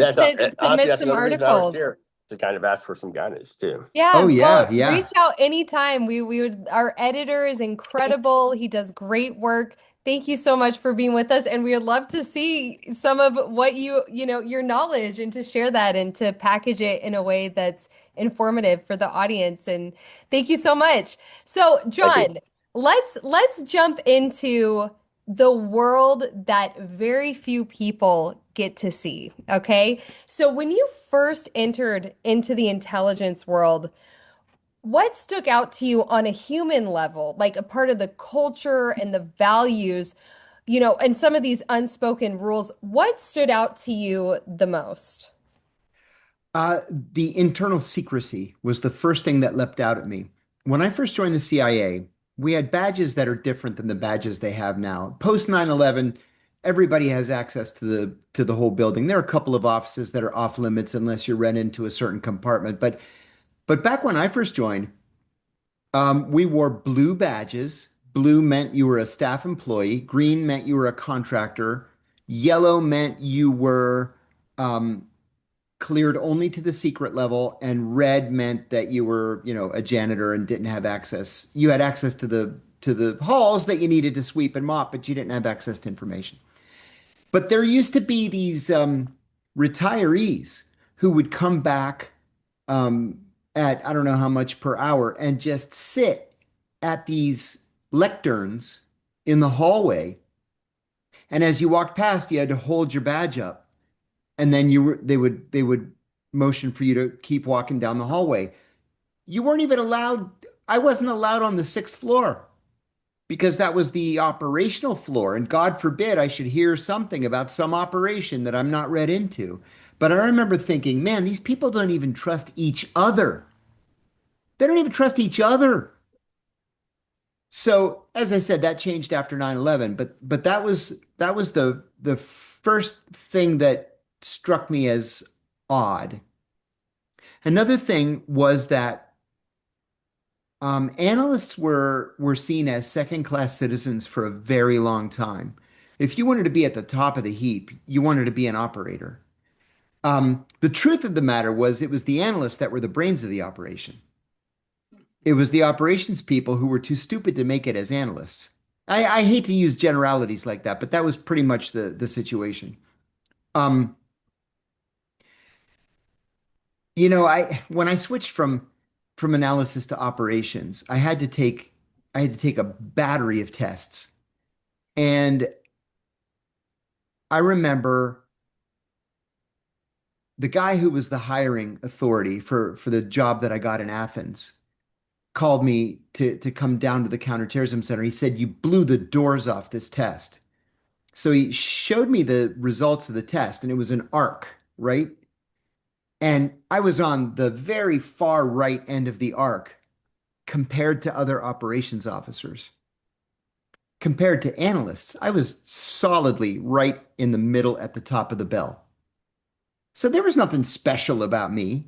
submit that's some another reason I was articles. here, to kind of ask for some guidance too. Oh, Yeah, yeah. well, reach Yeah. out anytime. We would our editor is incredible. He does great work. Thank you so much for being with us, and we would love to see some of what your knowledge and to share that and to package it in a way that's informative for the audience. And thank you so much. So, Thank you. John, let's jump into the world that very few people get to see, okay? So when you first entered into the intelligence world, what stuck out to you on a human level, like a part of the culture and the values, and some of these unspoken rules, what stood out to you the most? The internal secrecy was the first thing that leapt out at me. When I first joined the CIA, we had badges that are different than the badges they have now. Post 9/11, everybody has access to the whole building. There are a couple of offices that are off limits unless you're rent into a certain compartment. But back when I first joined, we wore blue badges. Blue meant you were a staff employee. Green meant you were a contractor. Yellow meant you were um, cleared only to the secret level, and red meant that you were, a janitor and didn't have access. You had access to the halls that you needed to sweep and mop, but you didn't have access to information. But there used to be these retirees who would come back. Um, at I don't know how much per hour and just sit at these lecterns in the hallway. And as you walked past, you had to hold your badge up, and then they would motion for you to keep walking down the hallway. You weren't even allowed. I wasn't allowed on the sixth floor because that was the operational floor. And God forbid I should hear something about some operation that I'm not read into. But I remember thinking, man, these people don't even trust each other. They don't even trust each other. So, as I said, that changed after 9/11, but that was the first thing that struck me as odd. Another thing was that analysts were seen as second-class citizens for a very long time. If you wanted to be at the top of the heap, you wanted to be an operator. The truth of the matter was, it was the analysts that were the brains of the operation. It was the operations people who were too stupid to make it as analysts. I hate to use generalities like that, but that was pretty much the situation. Um, I when I switched from analysis to operations, I had to take a battery of tests. And I remember the guy who was the hiring authority for the job that I got in Athens called me to come down to the counterterrorism center. He said, "You blew the doors off this test." So he showed me the results of the test, and it was an arc, right? And I was on the very far right end of the arc compared to other operations officers. Compared to analysts, I was solidly right in the middle at the top of the bell. So there was nothing special about me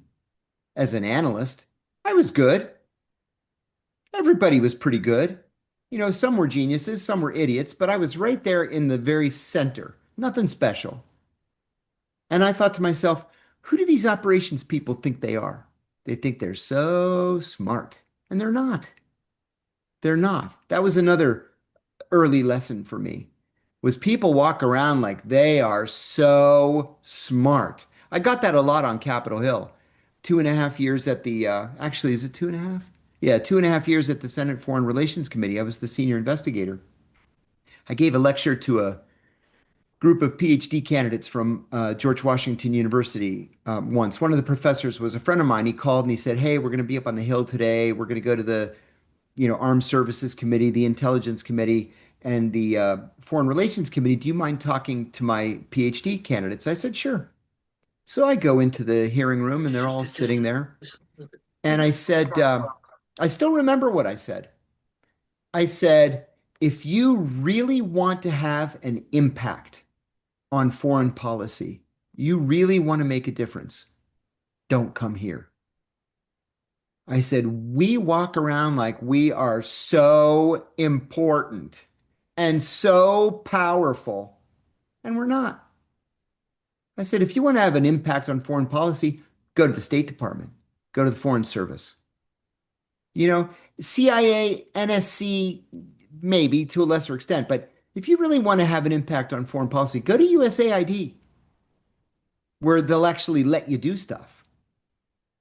as an analyst. I was good. Everybody was pretty good. Some were geniuses, some were idiots, but I was right there in the very center. Nothing special. And I thought to myself, who do these operations people think they are? They think they're so smart, and they're not. They're not. That was another early lesson for me, was people walk around like they are so smart. I got that a lot on Capitol Hill. 2.5 years at the, actually, is it 2.5? Yeah, 2.5 years at the Senate Foreign Relations Committee. I was the senior investigator. I gave a lecture to a group of PhD candidates from George Washington University once. One of the professors was a friend of mine. He called and he said, "Hey, we're going to be up on the Hill today. We're going to go to the, Armed Services Committee, the Intelligence Committee, and the Foreign Relations Committee. Do you mind talking to my PhD candidates?" I said, "Sure." So I go into the hearing room and they're all sitting there. And I said, I still remember what I said. I said, if you really want to have an impact on foreign policy, you really want to make a difference, don't come here. I said, we walk around like we are so important and so powerful, and we're not. I said, if you want to have an impact on foreign policy, go to the State Department, go to the Foreign Service. You know, CIA, NSC, maybe to a lesser extent, but if you really want to have an impact on foreign policy, go to USAID, where they'll actually let you do stuff.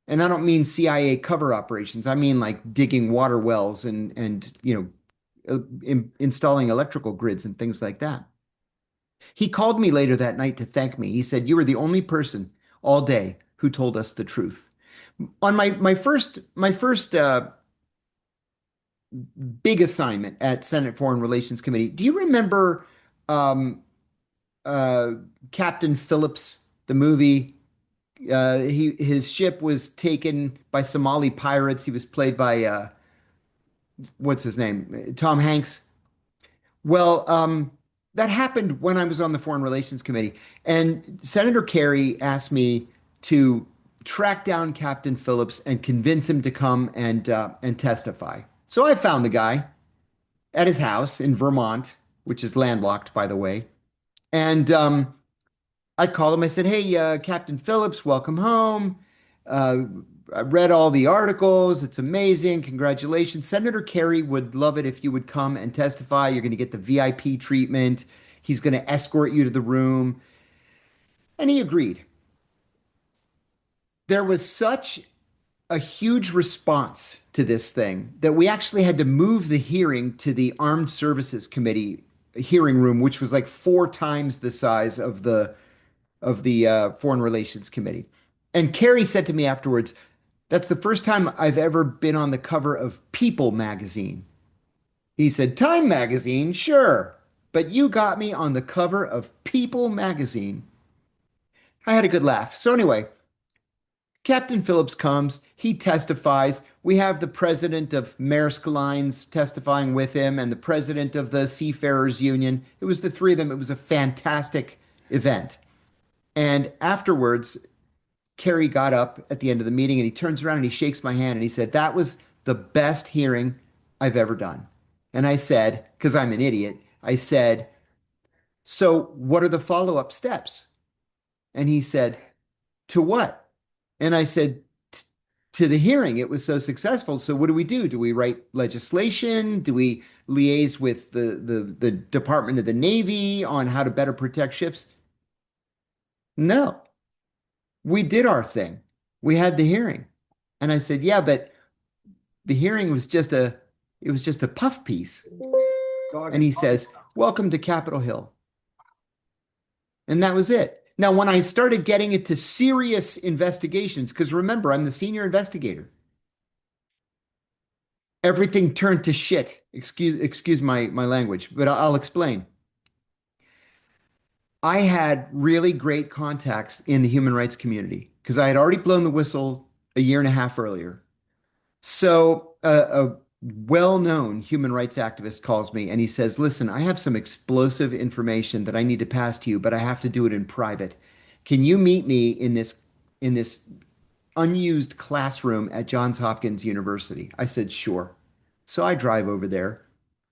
And I don't mean CIA cover operations. I mean like digging water wells and installing electrical grids and things like that. He called me later that night to thank me. He said, "You were the only person all day who told us the truth." On my first big assignment at Senate Foreign Relations Committee, do you remember um, uh, Captain Phillips, the movie? His ship was taken by Somali pirates. He was played by what's his name? Tom Hanks. Well, that happened when I was on the Foreign Relations Committee, and Senator Kerry asked me to track down Captain Phillips and convince him to come and testify. So I found the guy at his house in Vermont, which is landlocked, by the way, and I called him. I said, "Hey, Captain Phillips, welcome home. Uh, I read all the articles. It's amazing. Congratulations. Senator Kerry would love it if you would come and testify. You're going to get the VIP treatment. He's going to escort you to the room." And he agreed. There was such a huge response to this thing that we actually had to move the hearing to the Armed Services Committee hearing room, which was like 4 times the size of the Foreign Relations Committee. And Kerry said to me afterwards, "That's the first time I've ever been on the cover of People magazine." He said, "Time magazine, sure, but you got me on the cover of People magazine." I had a good laugh. So anyway, Captain Phillips comes, he testifies. We have the president of Maersk Lines testifying with him and the president of the Seafarers Union. It was the three of them. It was a fantastic event. And afterwards, Kerry got up at the end of the meeting and he turns around and he shakes my hand and he said, "That was the best hearing I've ever done." And I said, because I'm an idiot, I said, "So what are the follow-up steps?" And he said, "To what?" And I said, "To the hearing. It was so successful. So what do we do? Do we write legislation? Do we liaise with the Department of the Navy on how to better protect ships?" No, we did our thing. We had the hearing. And I said, "Yeah, but the hearing was just a puff piece." And he says, "Welcome to Capitol Hill." And that was it. Now, when I started getting into serious investigations, because remember, I'm the senior investigator, everything turned to shit. Excuse my language, but I'll explain. I had really great contacts in the human rights community because I had already blown the whistle a year and a half earlier. So a well-known human rights activist calls me and he says, "Listen, I have some explosive information that I need to pass to you, but I have to do it in private. Can you meet me in this unused classroom at Johns Hopkins University?" I said, "Sure." So I drive over there.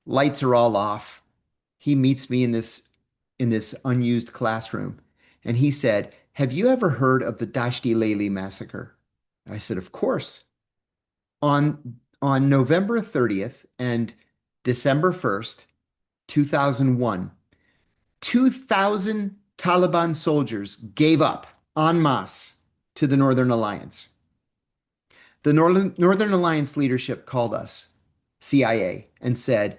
Lights are all off. He meets me in this unused classroom, and he said, "Have you ever heard of the Dashti Leili massacre?" I said, "Of course." On November 30th and December 1st, 2001, 2,000 Taliban soldiers gave up en masse to the Northern Alliance. The Northern Alliance leadership called us, CIA, and said,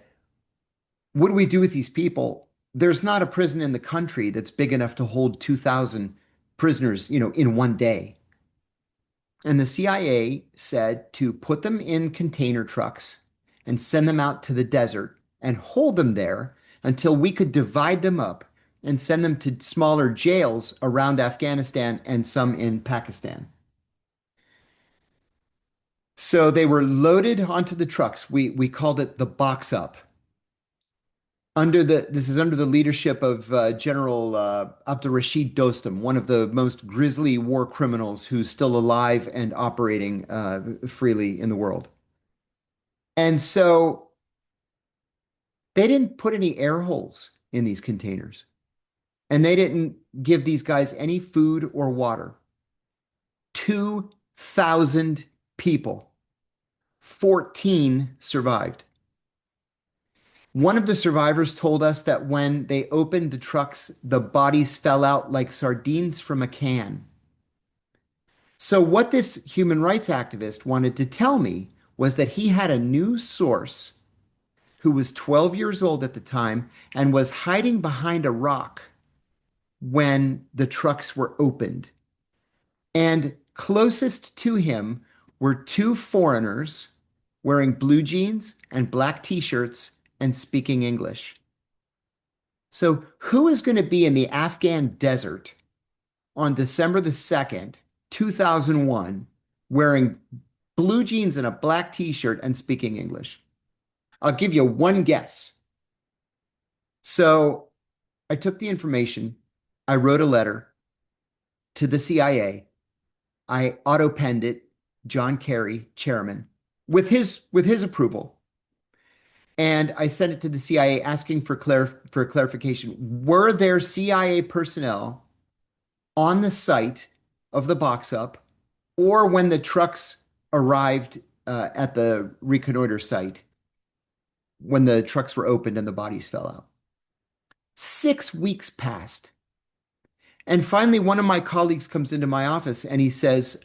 "What do we do with these people? There's not a prison in the country that's big enough to hold 2,000 prisoners, in one day." And the CIA said to put them in container trucks and send them out to the desert and hold them there until we could divide them up and send them to smaller jails around Afghanistan and some in Pakistan. So they were loaded onto the trucks. We called it the box up. This is under the leadership of General Abdurrashid Dostum, one of the most grisly war criminals who's still alive and operating freely in the world. And so they didn't put any air holes in these containers, and they didn't give these guys any food or water. 2,000 people, 14 survived. One of the survivors told us that when they opened the trucks, the bodies fell out like sardines from a can. So, what this human rights activist wanted to tell me was that he had a new source who was 12 years old at the time and was hiding behind a rock when the trucks were opened. And closest to him were 2 foreigners wearing blue jeans and black t-shirts and speaking English. So, who is going to be in the Afghan desert on December the 2nd, 2001, wearing blue jeans and a black t-shirt and speaking English? I'll give you one guess. So, I took the information, I wrote a letter to the CIA, I auto-penned it, John Kerry, chairman, with his approval. And I sent it to the CIA asking for clarification. Were there CIA personnel on the site of the box up or when the trucks arrived at the reconnoiter site when the trucks were opened and the bodies fell out? 6 weeks passed. And finally, one of my colleagues comes into my office and he says,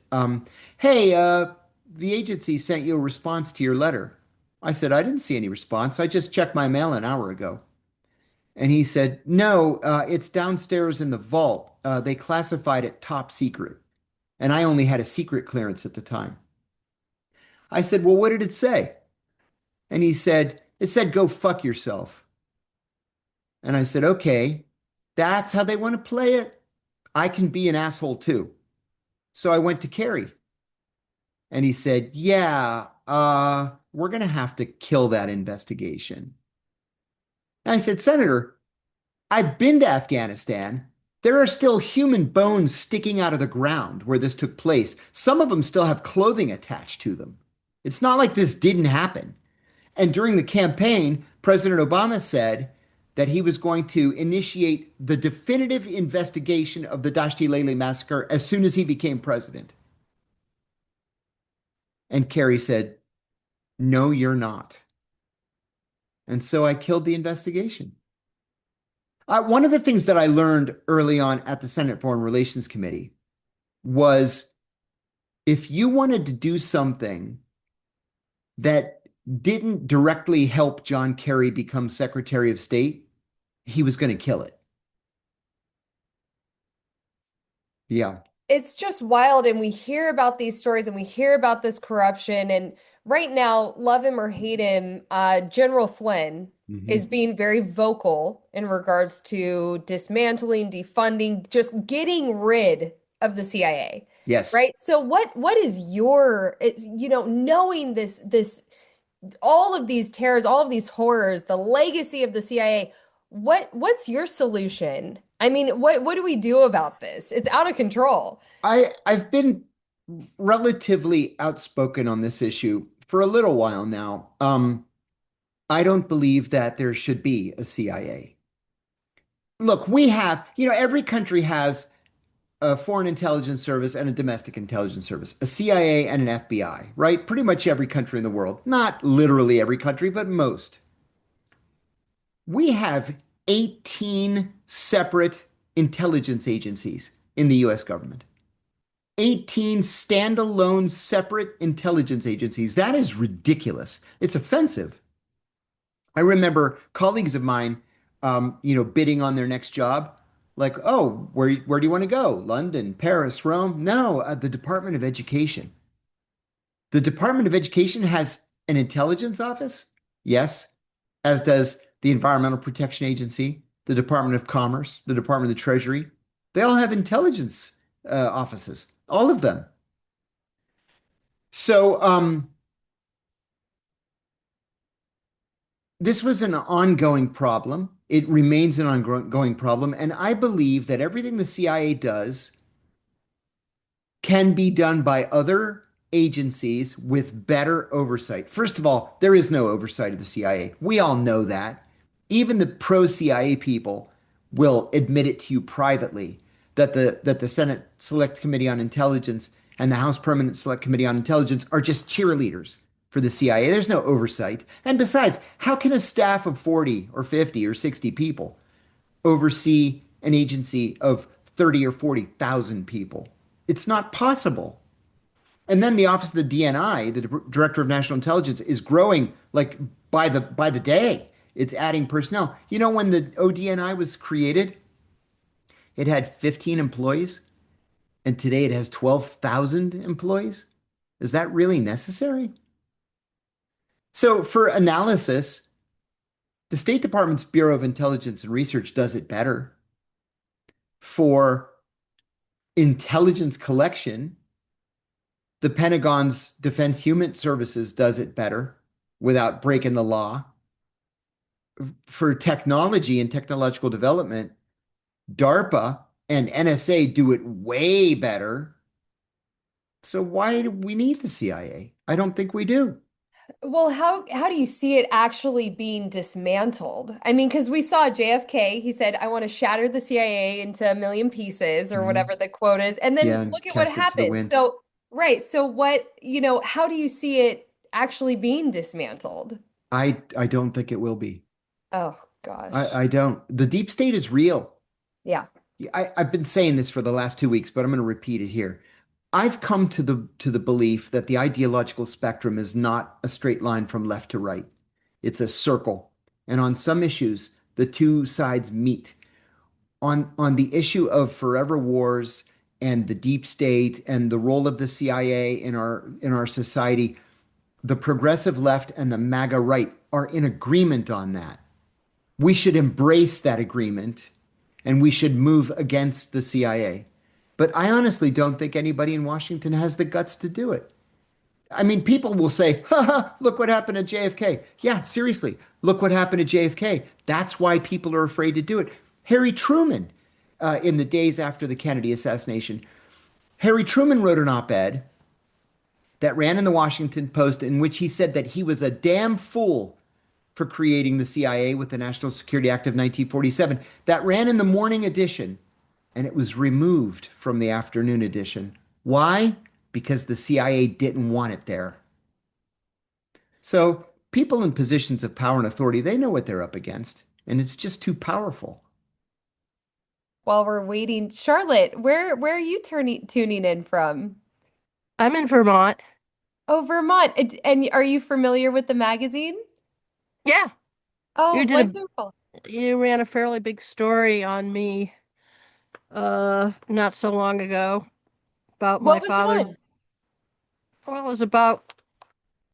"Hey, the agency sent you a response to your letter. I said, I didn't see any response. I just checked my mail an hour ago. And he said, no, it's downstairs in the vault. They classified it top secret. And I only had a secret clearance at the time. I said, well, what did it say? And he said, it said, go fuck yourself. And I said, okay, that's how they want to play it. I can be an asshole too. So I went to Kerry and he said, yeah, we're going to have to kill that investigation. And I said, Senator, I've been to Afghanistan. There are still human bones sticking out of the ground where this took place. Some of them still have clothing attached to them. It's not like this didn't happen. And during the campaign, President Obama said that he was going to initiate the definitive investigation of the Dashti Lele massacre as soon as he became president. And Kerry said, no, you're not. And so I killed the investigation. One of the things that I learned early on at the Senate Foreign Relations Committee was if you wanted to do something that didn't directly help John Kerry become Secretary of State, he was going to kill it. Yeah. It's just wild, and we hear about these stories and we hear about this corruption. And right now, love him or hate him, General Flynn is being very vocal in regards to dismantling, defunding, just getting rid of the CIA. Yes. Right. So what is your, knowing this all of these terrors, all of these horrors, the legacy of the CIA, what's your solution? I mean, what do we do about this? It's out of control. I've been relatively outspoken on this issue for a little while now. I don't believe that there should be a CIA. Look, we have, every country has a foreign intelligence service and a domestic intelligence service, a CIA and an FBI, right? Pretty much every country in the world. Not literally every country, but most. We have 18 separate intelligence agencies in the US government. 18 standalone separate intelligence agencies. That is ridiculous. It's offensive. I remember colleagues of mine, bidding on their next job. Like, oh, where do you want to go? London, Paris, Rome? No, the Department of Education. The Department of Education has an intelligence office? Yes, as does the Environmental Protection Agency, the Department of Commerce, the Department of the Treasury. They all have intelligence offices, all of them. So this was an ongoing problem. It remains an ongoing problem. And I believe that everything the CIA does can be done by other agencies with better oversight. First of all, there is no oversight of the CIA. We all know that. Even the pro-CIA people will admit it to you privately that the Senate Select Committee on Intelligence and the House Permanent Select Committee on Intelligence are just cheerleaders for the CIA. There's no oversight. And besides, how can a staff of 40 or 50 or 60 people oversee an agency of 30 or 40,000 people? It's not possible. And then the Office of the DNI, the Director of National Intelligence, is growing like by the day. It's adding personnel. When the ODNI was created, it had 15 employees, and today it has 12,000 employees. Is that really necessary? So for analysis, the State Department's Bureau of Intelligence and Research does it better. For intelligence collection, the Pentagon's Defense Human Services does it better without breaking the law. For technology and technological development, DARPA and NSA do it way better. So why do we need the CIA? I don't think we do. Well, how do you see it actually being dismantled? I mean, because we saw JFK, he said, I want to shatter the CIA into a million pieces or whatever the quote is. And then Yeah, look at what cast it to the happened. wind. So, right. So how do you see it actually being dismantled? I don't think it will be. Oh, gosh. I don't. The deep state is real. Yeah. I've been saying this for the last 2 weeks, but I'm going to repeat it here. I've come to the belief that the ideological spectrum is not a straight line from left to right. It's a circle. And on some issues, the two sides meet. On the issue of forever wars and the deep state and the role of the CIA in our society, the progressive left and the MAGA right are in agreement on that. We should embrace that agreement and we should move against the CIA. But I honestly don't think anybody in Washington has the guts to do it. I mean, people will say, ha ha, look what happened at JFK. Yeah, seriously, look what happened at JFK. That's why people are afraid to do it. Harry Truman, in the days after the Kennedy assassination, Harry Truman wrote an op-ed that ran in the Washington Post in which he said that he was a damn fool for creating the CIA with the National Security Act of 1947. That ran in the morning edition and it was removed from the afternoon edition. Why? Because the CIA didn't want it there. So people in positions of power and authority, they know what they're up against, and it's just too powerful. While we're waiting, Charlotte, where are you tuning in from? I'm in Vermont. Oh, Vermont. And are you familiar with the magazine? Yeah, Oh, you did wonderful. you ran a fairly big story on me not so long ago about my What was it father. on? Well, it was about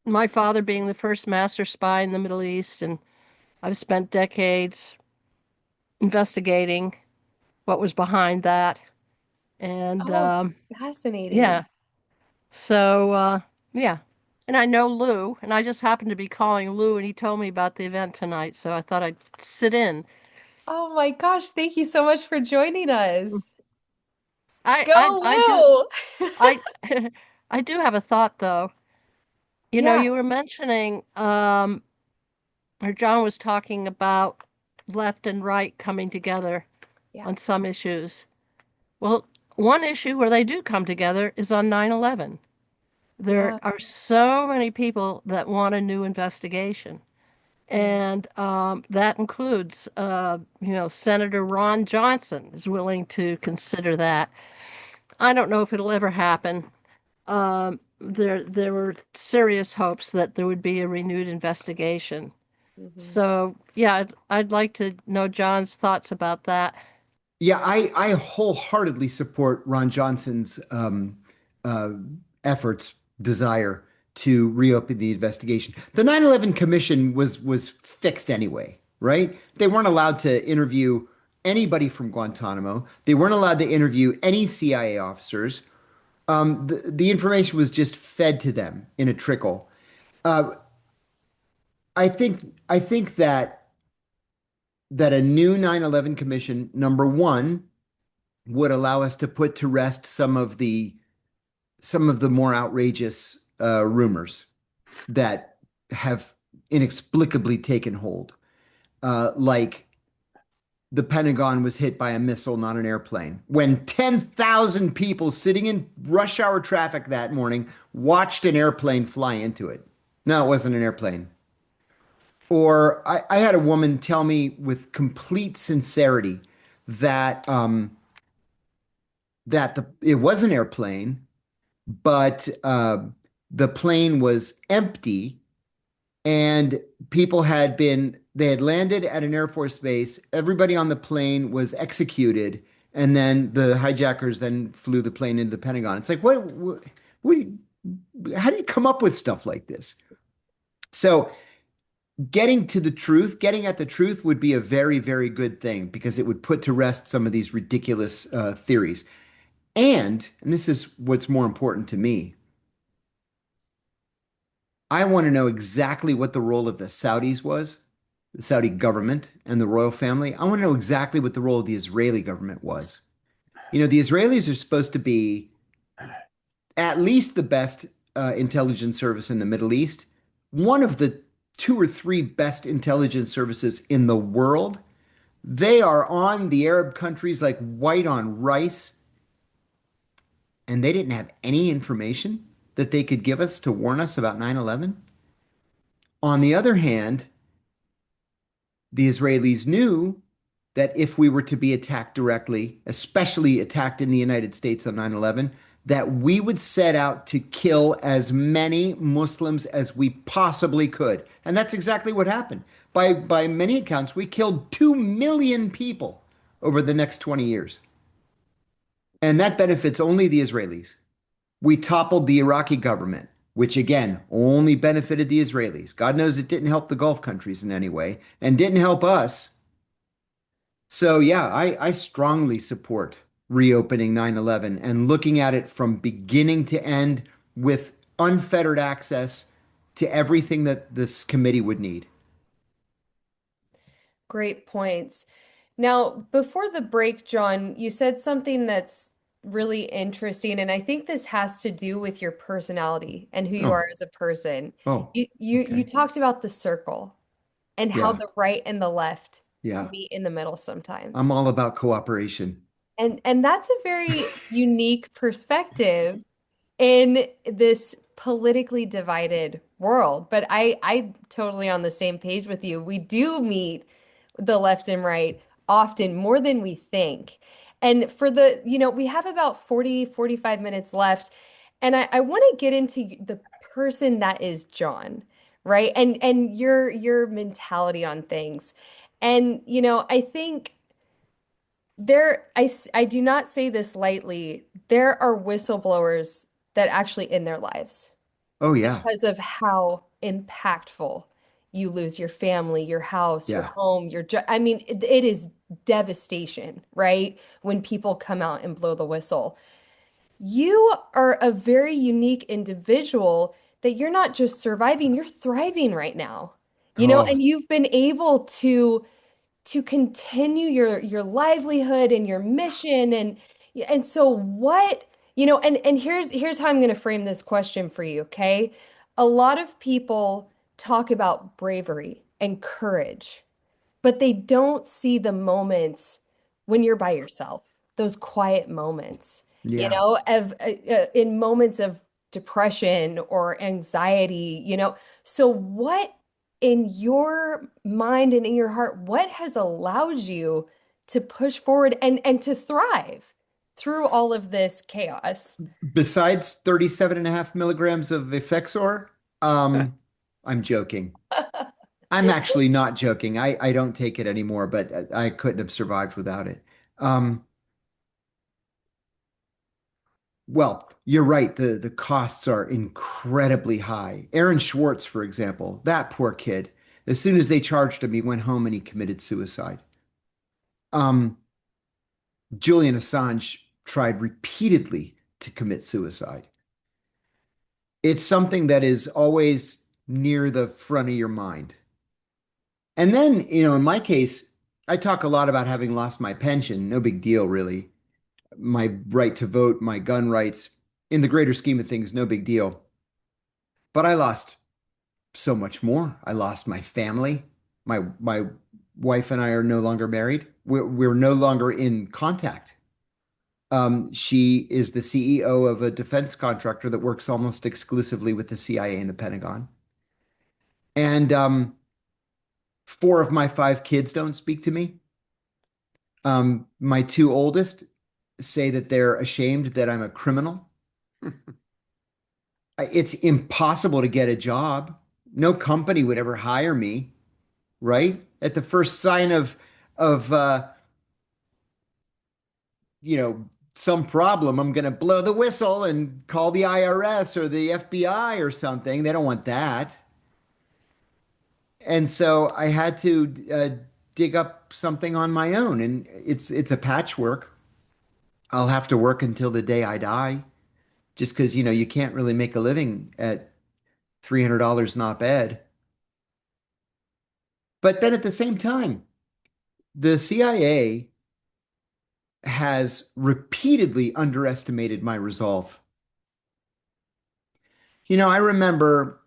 my father being the first master spy in the Middle East, and I've spent decades investigating what was behind that. And Oh, fascinating. yeah, so yeah. And I know Lou, and I just happened to be calling Lou, and he told me about the event tonight, so I thought I'd sit in. Oh my gosh, thank you so much for joining us. I do Go, Lou. I I do have a thought though. You know, Yeah, you were mentioning or John was talking about left and right coming together yeah, on some issues. Well, one issue where they do come together is on 9/11. There yeah. are so many people that want a new investigation. Mm, And that includes, Senator Ron Johnson is willing to consider that. I don't know if it'll ever happen. There were serious hopes that there would be a renewed investigation. mhm. So, yeah, I'd like to know John's thoughts about that. Yeah, I wholeheartedly support Ron Johnson's uh, efforts, desire to reopen the investigation. The 9/11 Commission was fixed anyway, right? They weren't allowed to interview anybody from Guantanamo. They weren't allowed to interview any CIA officers. The information was just fed to them in a trickle. Uh, I think that a new 9/11 Commission, number one, would allow us to put to rest some of the more outrageous rumors that have inexplicably taken hold, like the Pentagon was hit by a missile, not an airplane, when 10,000 people sitting in rush hour traffic that morning watched an airplane fly into it. No, it wasn't an airplane. Or I had a woman tell me with complete sincerity that it was an airplane, but the plane was empty and they had landed at an Air Force base. Everybody on the plane was executed, and then the hijackers then flew the plane into the Pentagon. It's like, what how do you come up with stuff like this? So getting at the truth would be a very, very good thing because it would put to rest some of these ridiculous theories. And this is what's more important to me, I want to know exactly what the role of the Saudis was, the Saudi government and the royal family. I want to know exactly what the role of the Israeli government was. You know, the Israelis are supposed to be at least the best intelligence service in the Middle East, one of the two or three best intelligence services in the world. They are on the Arab countries like white on rice, and they didn't have any information that they could give us to warn us about 9/11. On the other hand, the Israelis knew that if we were to be attacked directly, especially attacked in the United States on 9/11, that we would set out to kill as many Muslims as we possibly could. And that's exactly what happened. By many accounts, we killed 2 million people over the next 20 years. And that benefits only the Israelis. We toppled the Iraqi government, which again only benefited the Israelis. God knows it didn't help the Gulf countries in any way and didn't help us. So, yeah, I strongly support reopening 9/11 and looking at it from beginning to end with unfettered access to everything that this committee would need. Great points. Now, before the break, John, you said something that's really interesting, and I think this has to do with your personality and who you Oh, are as a person. oh, You okay. talked about the circle and how Yeah, the right and the left yeah. meet in the middle I'm sometimes. all about cooperation. And that's a very unique perspective in this politically divided world. But I'm totally on the same page with you. We do meet the left and right often more than we think. And for we have about 45 minutes left. And I want to get into the person that is John, right? And your mentality on things. And I think I do not say this lightly. There are whistleblowers that actually end their lives Oh, yeah, because of how impactful you lose your family, your house, your yeah. home, your job. I mean, it is devastation, right? When people come out and blow the whistle. You are a very unique individual that you're not just surviving, you're thriving right now. Oh, And you've been able to continue your livelihood and your mission and so what and here's how I'm going to frame this question for you, okay? A lot of people talk about bravery and courage, but they don't see the moments when you're by yourself, those quiet moments, yeah. in moments of depression or anxiety, So what in your mind and in your heart, what has allowed you to push forward and to thrive through all of this chaos? Besides 37.5 milligrams of Effexor, um, I'm joking. I'm actually not joking. I don't take it anymore, but I couldn't have survived without it. Um, well, you're right. The costs are incredibly high. Aaron Schwartz, for example, that poor kid, as soon as they charged him, he went home and he committed suicide. Um, Julian Assange tried repeatedly to commit suicide. It's something that is always near the front of your mind. And then, in my case, I talk a lot about having lost my pension. No big deal, really. My right to vote, my gun rights, in the greater scheme of things, no big deal. But I lost so much more. I lost my family. My wife and I are no longer married. We're no longer in contact. She is the CEO of a defense contractor that works almost exclusively with the CIA and the Pentagon. And four of my five kids don't speak to me. My two oldest say that they're ashamed that I'm a criminal. It's impossible to get a job. No company would ever hire me, right? At the first sign of you know, some problem, I'm going to blow the whistle and call the IRS or the FBI or something. They don't want that. And so I had to dig up something on my own, and it's a patchwork. I'll have to work until the day I die, just because you can't really make a living at $300 an op-ed. But then at the same time, the CIA has repeatedly underestimated my resolve. I remember,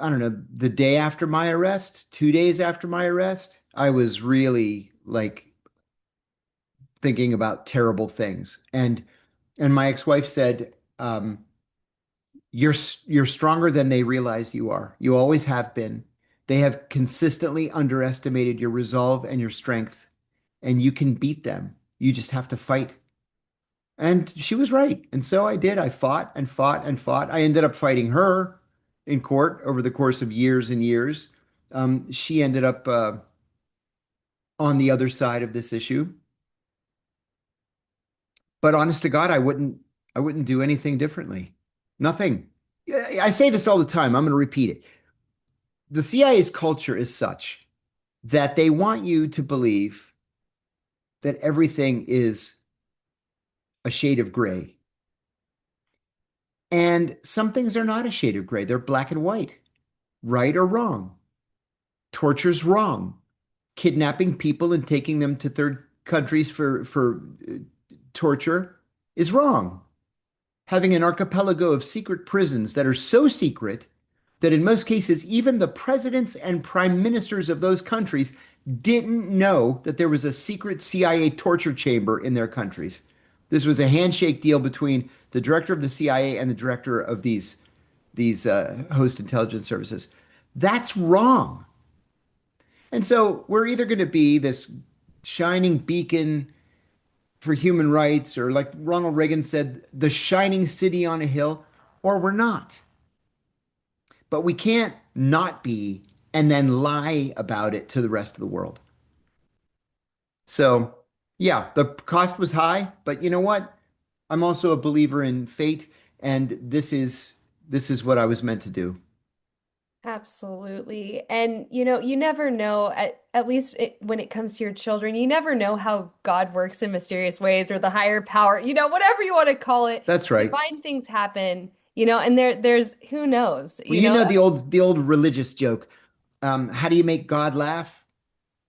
I don't know, the day after my arrest, 2 days after my arrest, I was really like thinking about terrible things. And my ex-wife said, you're stronger than they realize you are. You always have been. They have consistently underestimated your resolve and your strength, and you can beat them. You just have to fight. And she was right. And so I did. I fought and fought and fought. I ended up fighting her in court over the course of years and years. She ended up on the other side of this issue. But honest to God, I wouldn't do anything differently. Nothing. I say this all the time. I'm going to repeat it. The CIA's culture is such that they want you to believe that everything is a shade of gray. And some things are not a shade of gray. They're black and white, right or wrong. Torture's wrong. Kidnapping people and taking them to third countries for torture is wrong. Having an archipelago of secret prisons that are so secret that in most cases, even the presidents and prime ministers of those countries didn't know that there was a secret CIA torture chamber in their countries. This was a handshake deal between the director of the CIA and the director of these host intelligence services. That's wrong. And so we're either going to be this shining beacon for human rights, or like Ronald Reagan said, the shining city on a hill, or we're not. But we can't not be and then lie about it to the rest of the world. So, yeah, the cost was high, but you know what? I'm also a believer in fate, and this is what I was meant to do. Absolutely. And you never know, at least when it comes to your children, you never know how God works in mysterious ways, or the higher power, whatever you want to call it. That's right. Divine things happen, and there's who knows, Well, you know the old religious joke. How do you make God laugh?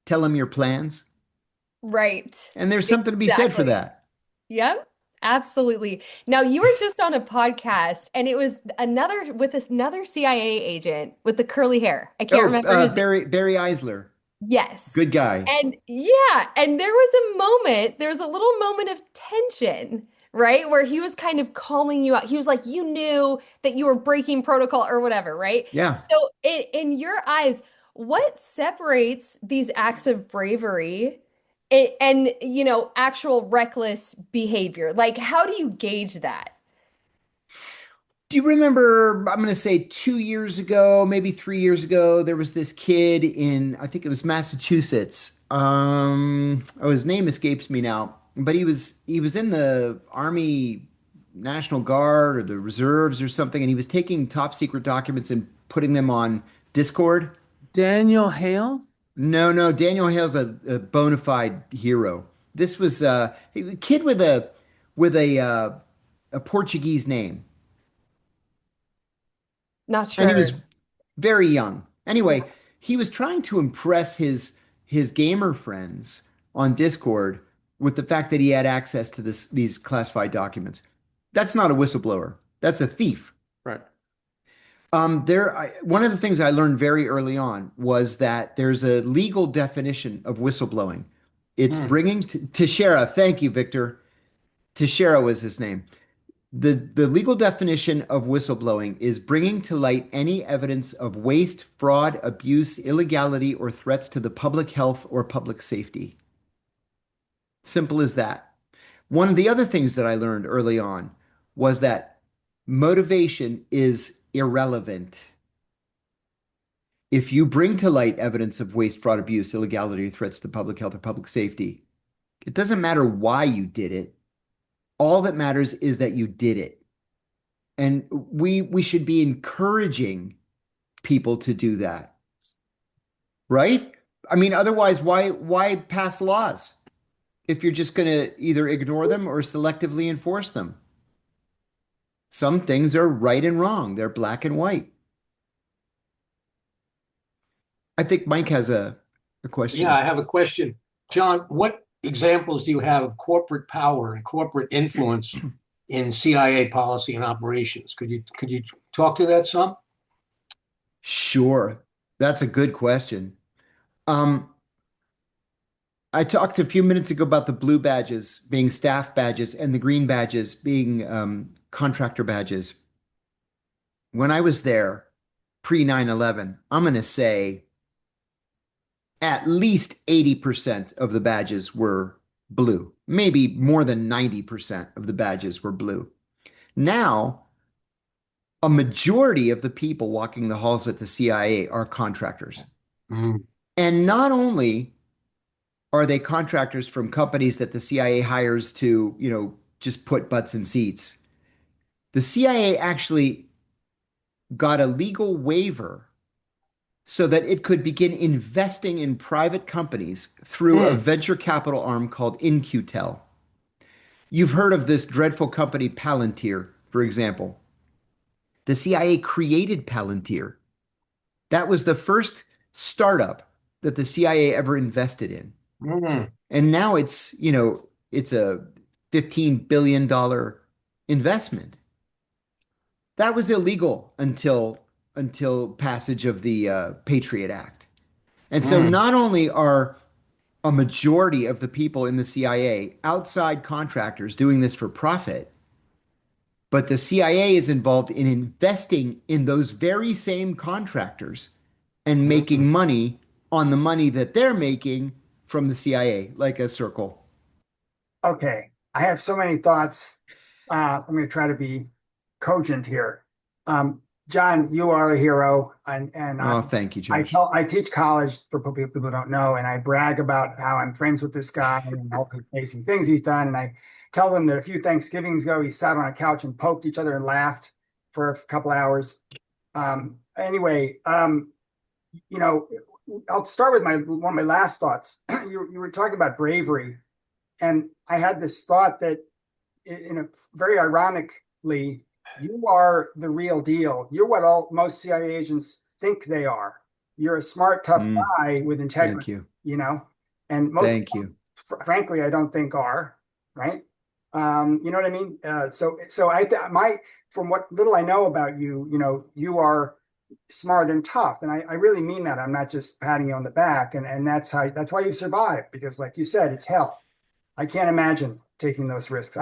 Tell him your plans. right. And there's something to be said for Exactly. that. Yep, absolutely. Now, you were just on a podcast, and it was another CIA agent with the curly hair. I can't Oh, remember his name. Barry Eisler, Yes. good guy. And yeah, and there was a little moment of tension, right? Where he was kind of calling you out. He was like, you knew that you were breaking protocol or whatever, right? Yeah. So in your eyes, what separates these acts of bravery and actual reckless behavior? Like, how do you gauge that? Do you remember, I'm going to say 2 years ago, maybe 3 years ago, there was this kid in, I think it was Massachusetts. Oh, his name escapes me now, but he was in the Army National Guard or the reserves or something, and he was taking top secret documents and putting them on Discord. Daniel Hale? No, no, Daniel Hale's a bona fide hero. This was a kid with a Portuguese name. Not And he was sure. very young. Yeah. Anyway, he was trying to impress his gamer friends on Discord with the fact that he had access to these classified documents. That's not a whistleblower. That's a thief. Right. One of the things I learned very early on was that there's a legal definition of whistleblowing. It's Hmm. bringing Teixeira. Thank you, Victor. Teixeira was his name. The legal definition of whistleblowing is bringing to light any evidence of waste, fraud, abuse, illegality, or threats to the public health or public safety. Simple as that. One of the other things that I learned early on was that motivation is irrelevant. If you bring to light evidence of waste, fraud, abuse, illegality, or threats to public health or public safety, it doesn't matter why you did it. All that matters is that you did it. And we should be encouraging people to do that, right? I mean, otherwise, why pass laws if you're just going to either ignore them or selectively enforce them? Some things are right and wrong. They're black and white. I think Mike has a Yeah, question. I have a question. John, what examples do you have of corporate power and corporate influence in CIA policy and operations? Could you talk to that some? Sure. That's a good question. Um, I talked a few minutes ago about the blue badges being staff badges and the green badges being contractor badges. When I was there pre 9/11, I'm going to say at least 80% of the badges were blue. Maybe more than 90% of the badges were blue. Now, a majority of the people walking the halls at the CIA are contractors. Mm. And not only are they contractors from companies that the CIA hires to, just put butts in seats, the CIA actually got a legal waiver so that it could begin investing in private companies through a Mm. venture capital arm called In-Q-Tel. You've heard of this dreadful company Palantir, for example. The CIA created Palantir. That was the first startup that the CIA ever invested in. Mm. And now it's a $15 billion investment. That was illegal until passage of the Patriot Act. And so Mm. not only are a majority of the people in the CIA outside contractors doing this for profit, but the CIA is involved in investing in those very same contractors and making Mm. money on the money that they're making from the CIA, like a circle. Okay, I have so many thoughts. I'm going to try to be cogent here. John, you are a hero, and Oh, thank you, Josh. I teach college for people who don't know, and I brag about how I'm friends with this guy and all the amazing things he's done. And I tell them that a few Thanksgivings ago, he sat on a couch and poked each other and laughed for a couple hours. Anyway, you know, I'll start with one of my last thoughts. You were talking about bravery. And I had this thought that, in a very ironically, you are the real deal. You're what most CIA agents think they are. You're a smart, tough guy with Thank integrity, you. and most, Thank you. frankly, I don't think are, right. You know what I mean? So from what little I know about you, you are smart and tough, and I really mean that. I'm not just patting you on the back, and that's why you survived, because, like you said, it's hell. I can't imagine taking those risks.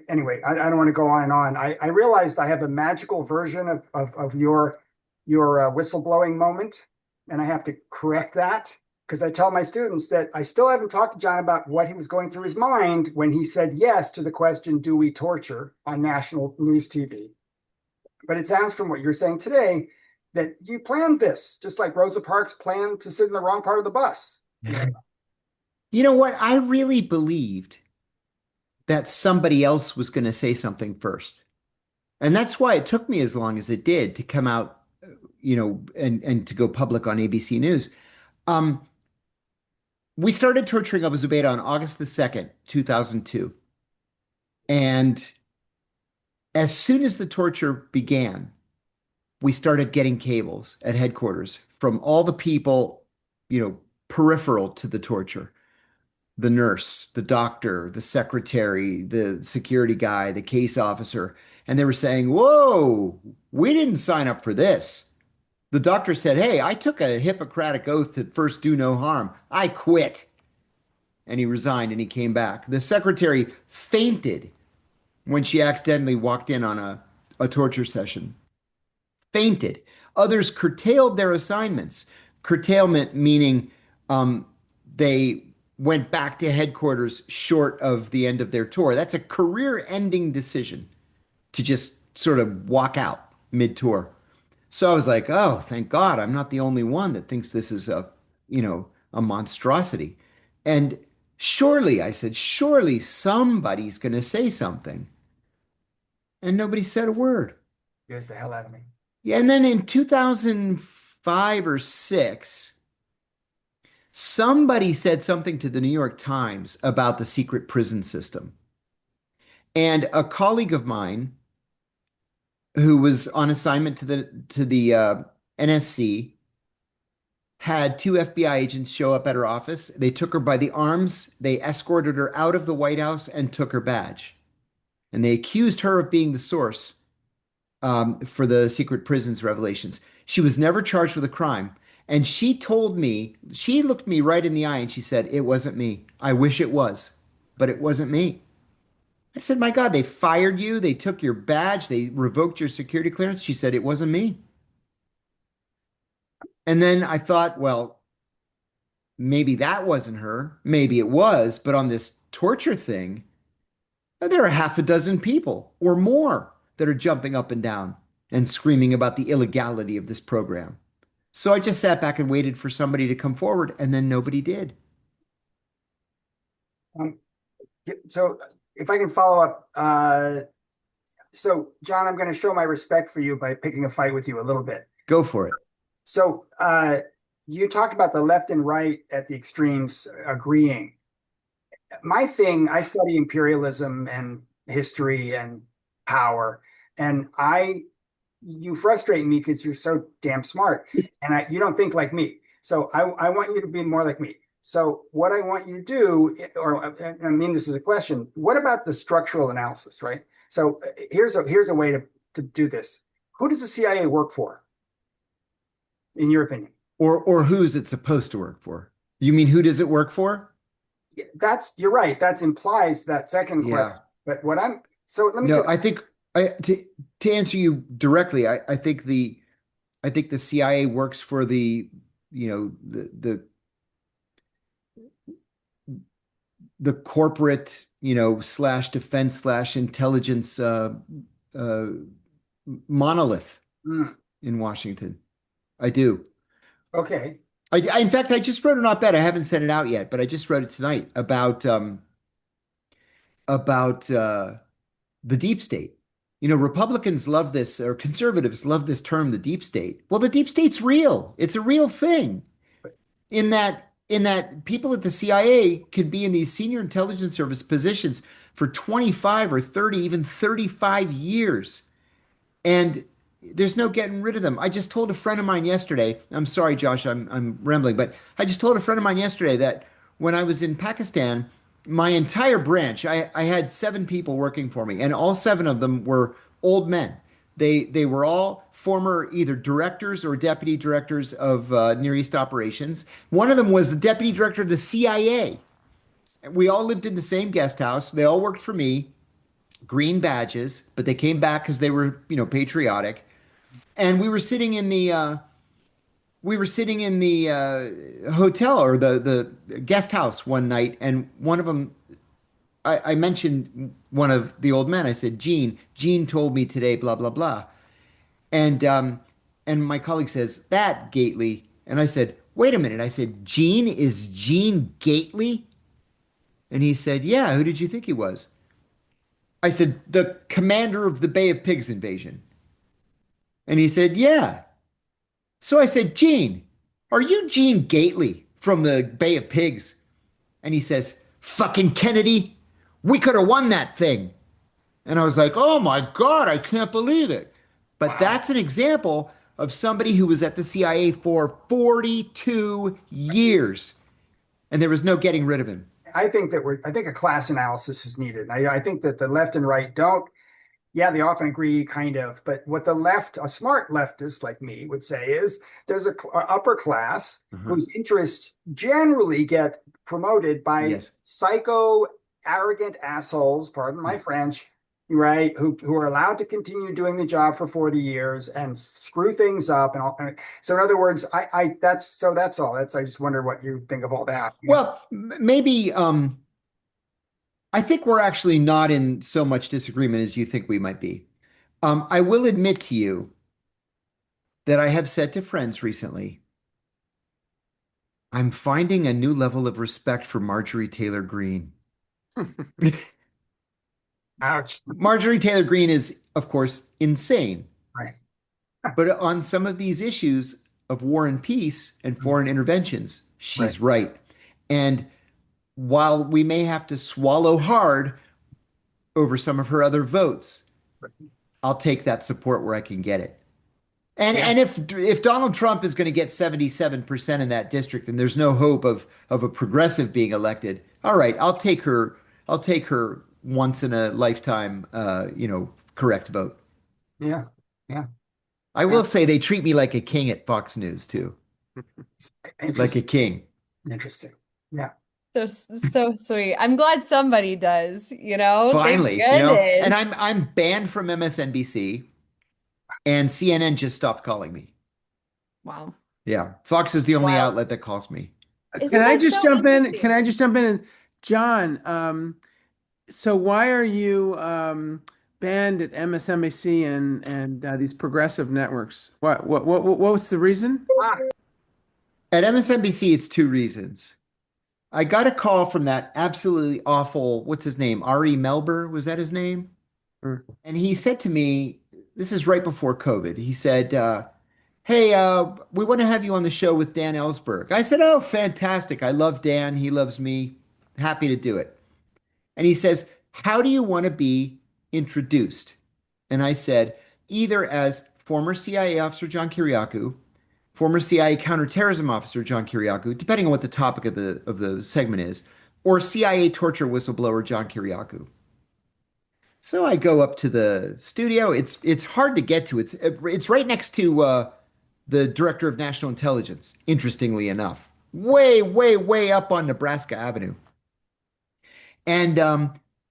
Anyway, I don't want to go on and on. I realized I have a magical version of your whistleblowing moment, and I have to correct that, because I tell my students that I still haven't talked to John about what he was going through his mind when he said yes to the question, "Do we torture?" on national news TV. But it sounds, from what you're saying today, that you planned this, just like Rosa Parks planned to sit in the wrong part of the bus. You know what? I really believed that somebody else was going to say something first. And that's why it took me as long as it did to come out, and to go public on ABC News. Um, we started torturing Abu Zubaydah on August the 2nd, 2002. And as soon as the torture began, we started getting cables at headquarters from all the people, peripheral to the torture. The nurse, the doctor, the secretary, the security guy, the case officer. And they were saying, "Whoa, we didn't sign up for this." The doctor said, "Hey, I took a Hippocratic oath to first do no harm. I quit." And he resigned and he came back. The secretary fainted when she accidentally walked in on a torture session. Fainted. Others curtailed their assignments. Curtailment meaning they went back to headquarters short of the end of their tour. That's a career-ending decision, to just sort of walk out mid-tour. So I was like, "Oh, thank God, I'm not the only one that thinks this is a monstrosity." And surely, I said, surely somebody's going to say something. And nobody said a word. Scares the hell out of me. Yeah, and then in 2005 or six, somebody said something to the New York Times about the secret prison system. And a colleague of mine who was on assignment to the NSC had two FBI agents show up at her office. They took her by the arms, they escorted her out of the White House and took her badge. And they accused her of being the source for the secret prisons revelations. She was never charged with a crime. And she told me, she looked me right in the eye and she said, "It wasn't me. I wish it was, but it wasn't me." I said, "My God, they fired you. They took your badge. They revoked your security clearance." She said, "It wasn't me." And then I thought, well, maybe that wasn't her, maybe it was, but on this torture thing, there are half a dozen people or more that are jumping up and down and screaming about the illegality of this program. So I just sat back and waited for somebody to come forward, and then nobody did. Um, so if I can follow up, so John, I'm going to show my respect for you by picking a fight with you a little bit. Go for it. So you talked about the left and right at the extremes agreeing. My thing, I study imperialism and history and power, and you frustrate me because you're so damn smart, and you don't think like me. So I want you to be more like me. So what I want you to do, or I mean this is a question, what about the structural analysis, right? So here's a way to do this. Who does the CIA work for, in your opinion? Or who's it supposed to work for? You mean who does it work for? You're right. That implies that second question. Yeah. But so let me No, just I think to answer you directly, I think the CIA works for the corporate, slash defense slash intelligence uh, monolith in Washington. I do. Okay. In fact, I just wrote an op-ed. I haven't sent it out yet, but I just wrote it tonight about the deep state. Republicans love this, or conservatives love this term, the deep state. Well, the deep state's real. It's a real thing. In that people at the CIA could be in these senior intelligence service positions for 25 or 30, even 35 years. And there's no getting rid of them. I just told a friend of mine yesterday, I'm sorry, Josh, I'm rambling, but I just told a friend of mine yesterday that when I was in Pakistan, my entire branch, I had 7 people working for me, and all 7 of them were old men. They were all former either directors or deputy directors of Near East operations. One of them was the deputy director of the CIA. We all lived in the same guest house. They all worked for me, green badges, but they came back because they were, patriotic. And we were sitting in the hotel, or the guest house one night, and one of them, I mentioned one of the old men. I said, Gene told me today, blah blah blah, and my colleague says, that Gately, and I said, wait a minute. I said, is Gene Gately? And he said, yeah. Who did you think he was? I said, the commander of the Bay of Pigs invasion. And he said, yeah. So I said, Gene, are you Gene Gately from the Bay of Pigs? And he says, fucking Kennedy, we could have won that thing. And I was like, oh my God, I can't believe it. But that's an example of somebody who was at the CIA for 42 years, and there was no getting rid of him. I think a class analysis is needed. I think that the left and right don't. Yeah, they often agree, kind of. But what a smart leftist like me would say is there's a upper class whose interests generally get promoted by psycho, arrogant assholes, pardon my French, right? Who are allowed to continue doing the job for 40 years and screw things up. And all. So in other words, that's all. I just wonder what you think of all that. Well, maybe I think we're actually not in so much disagreement as you think we might be. I will admit to you that I have said to friends recently, I'm finding a new level of respect for Marjorie Taylor Greene. Ouch. Marjorie Taylor Greene is, of course, insane. Right. But on some of these issues of war and peace and foreign interventions, she's right. And while we may have to swallow hard over some of her other votes, I'll take that support where I can get it. And if Donald Trump is going to get 77% in that district and there's no hope of a progressive being elected, all right, I'll take her once in a lifetime correct vote. Yeah. Yeah. I will say they treat me like a king at Fox News too. Like a king. Interesting. Yeah. That's so sweet. I'm glad somebody does, Finally, Thank goodness. And I'm banned from MSNBC, and CNN just stopped calling me. Wow. Yeah. Fox is the only outlet that calls me. Isn't Can I that just so jump in? interesting? Can I just jump in? And John, so why are you banned at MSNBC and these progressive networks? What's the reason? At MSNBC, it's two reasons. I got a call from that absolutely awful, what's his name? Ari Melber, was that his name? Or- And he said to me, this is right before COVID. He said, hey, we want to have you on the show with Dan Ellsberg. I said, oh, fantastic. I love Dan. He loves me. Happy to do it. And he says, how do you want to be introduced? And I said, either as former CIA officer John Kiriakou, former CIA counterterrorism officer John Kiriakou, depending on what the topic of the segment is, or CIA torture whistleblower John Kiriakou. So I go up to the studio. It's hard to get to. It's right next to the director of national intelligence. Interestingly enough, way up on Nebraska Avenue. And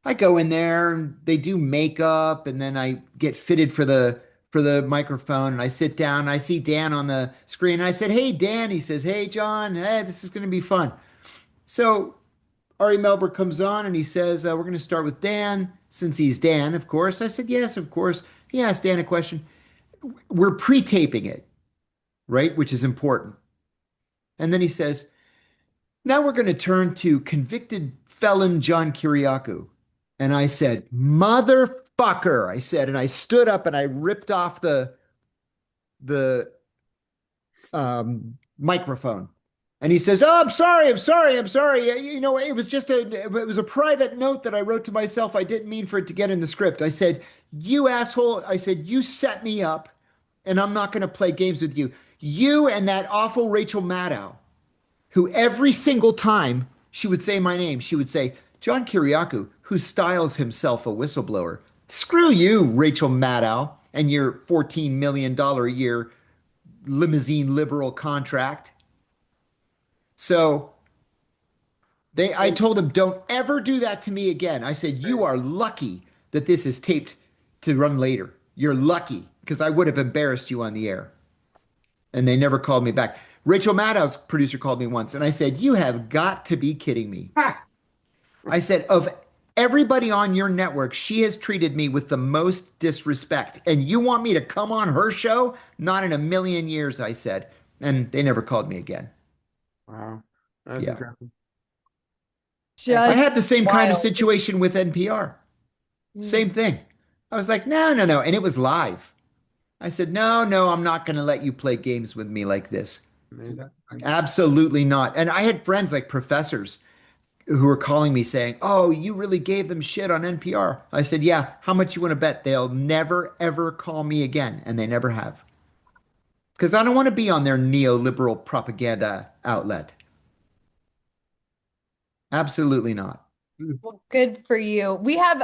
I go in there, and they do makeup, and then I get fitted for the microphone, and I sit down. And I see Dan on the screen. And I said, "Hey, Dan." He says, "Hey, John. Hey, this is going to be fun." So Ari Melber comes on, and he says, "We're going to start with Dan, since he's Dan, of course." I said, "Yes, of course." He asked Dan a question. We're pre-taping it, right, which is important. And then he says, now we're going to turn to convicted felon John Kiriakou. And I said, motherfucker, I said, and I stood up and I ripped off the microphone. And he says, oh, I'm sorry. You know, it was a private note that I wrote to myself. I didn't mean for it to get in the script. I said, you asshole. I said, you set me up and I'm not going to play games with you. You and that awful Rachel Maddow, who every single time she would say my name, she would say, John Kiriakou, who styles himself a whistleblower. Screw you, Rachel Maddow, and your $14 million a year limousine liberal contract. So I told him, don't ever do that to me again. I said, you are lucky that this is taped to run later. You're lucky, because I would have embarrassed you on the air. And they never called me back. Rachel Maddow's producer called me once, and I said, you have got to be kidding me. I said, of everybody on your network, she has treated me with the most disrespect. And you want me to come on her show? Not in a million years, I said. And they never called me again. Wow, that's Yeah. incredible. I had the same kind of wild. situation with NPR. Same thing. I was like, no. And it was live. I said, no, I'm not going to let you play games with me like this. Amazing. Absolutely not. And I had friends like professors who were calling me saying, oh, you really gave them shit on NPR. I said, yeah, how much you want to bet they'll never, ever call me again? And they never have. Because I don't want to be on their neoliberal propaganda outlet. Absolutely not. Well, good for you. We have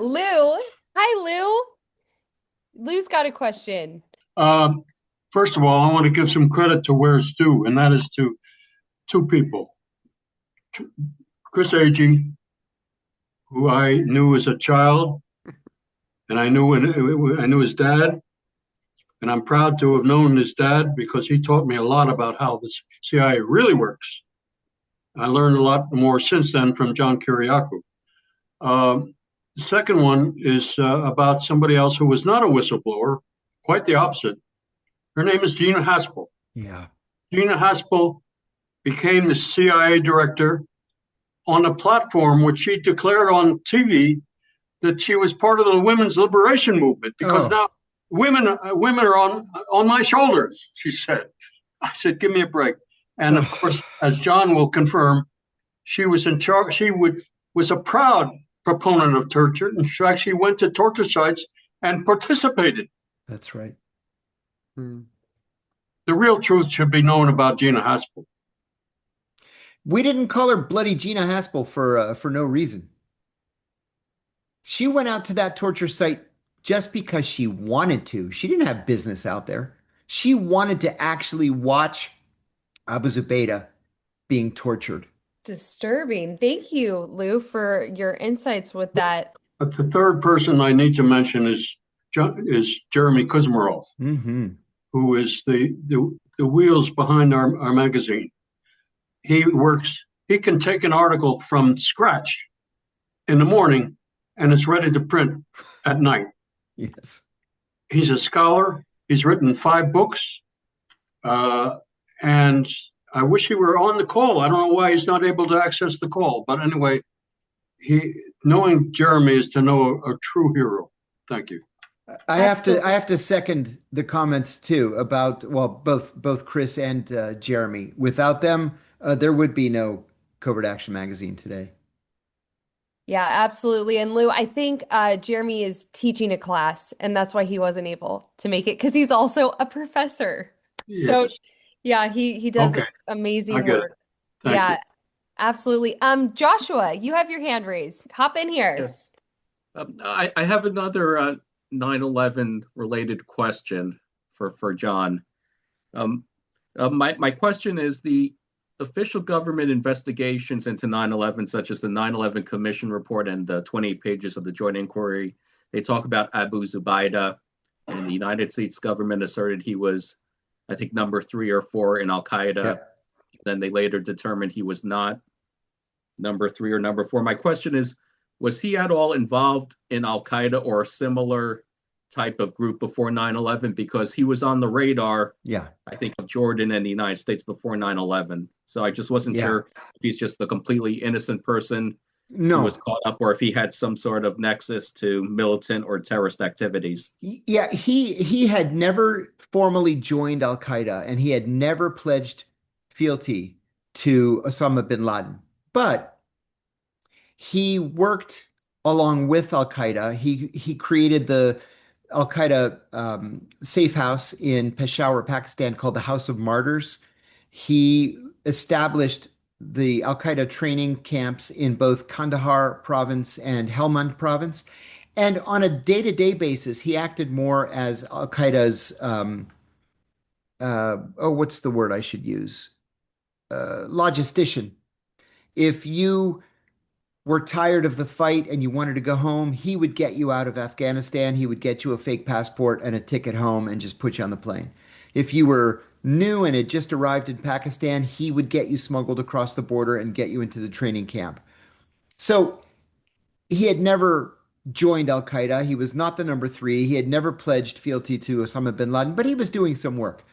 Lou. Hi, Lou. Lou's got a question. First of all, I want to give some credit to where it's due, and that is to two people. Chris Agee, who I knew as a child, and I knew his dad, and I'm proud to have known his dad because he taught me a lot about how the CIA really works. I learned a lot more since then from John Kiriakou. The second one is about somebody else who was not a whistleblower, quite the opposite. Her name is Gina Haspel. Yeah. Gina Haspel became the CIA director on a platform which she declared on TV that she was part of the women's liberation movement because now women are on my shoulders, she said. I said, give me a break. And of course, as John will confirm, she was in charge. She was a proud proponent of torture. In fact, she went to torture sites and participated. That's right. The real truth should be known about Gina Haspel. We didn't call her Bloody Gina Haspel for no reason. She went out to that torture site just because she wanted to. She didn't have business out there. She wanted to actually watch Abu Zubaydah being tortured. Disturbing. Thank you, Lou, for your insights with that. But the third person I need to mention is Jeremy Kuzmarov, who is the wheels behind our magazine. he can take an article from scratch in the morning and it's ready to print at night. Yes. He's a scholar. He's written 5 books. And I wish he were on the call. I don't know why he's not able to access the call. But anyway, knowing Jeremy is to know a true hero. Thank you. I have to second the comments too about, well, both Chris and Jeremy. Without them, there would be no Covert Action Magazine today. Yeah, absolutely. And Lou, I think Jeremy is teaching a class, and that's why he wasn't able to make it because he's also a professor. So Yes. yeah, he does Okay. I amazing get it. work. Thank Yeah, you. absolutely. Joshua, you have your hand raised. Hop in here. Yes. I have another 9/11 related question for John. My question is the official government investigations into 9/11, such as the 9/11 Commission report and the 28 pages of the Joint Inquiry, they talk about Abu Zubaydah, and the United States government asserted he was, I think, number 3 or 4 in Al Qaeda. Yep. Then they later determined he was not number 3 or number 4. My question is, was he at all involved in Al Qaeda or a similar type of group before 9/11? Because he was on the radar, Yeah. I think, of Jordan and the United States before 9/11. So I just wasn't Yeah. sure if he's just a completely innocent person who No. was caught up, or if he had some sort of nexus to militant or terrorist activities. Yeah, he had never formally joined Al Qaeda and he had never pledged fealty to Osama bin Laden. But he worked along with Al Qaeda. He created the Al Qaeda safe house in Peshawar, Pakistan, called the House of Martyrs. He established the Al Qaeda training camps in both Kandahar province and Helmand province. And on a day-to-day basis, he acted more as Al Qaeda's, what's the word I should use? Logistician. If you were tired of the fight and you wanted to go home, he would get you out of Afghanistan. He would get you a fake passport and a ticket home and just put you on the plane. If you were new and had just arrived in Pakistan, he would get you smuggled across the border and get you into the training camp. So he had never joined Al Qaeda. He was not the number 3. He had never pledged fealty to Osama bin Laden, but he was doing some work.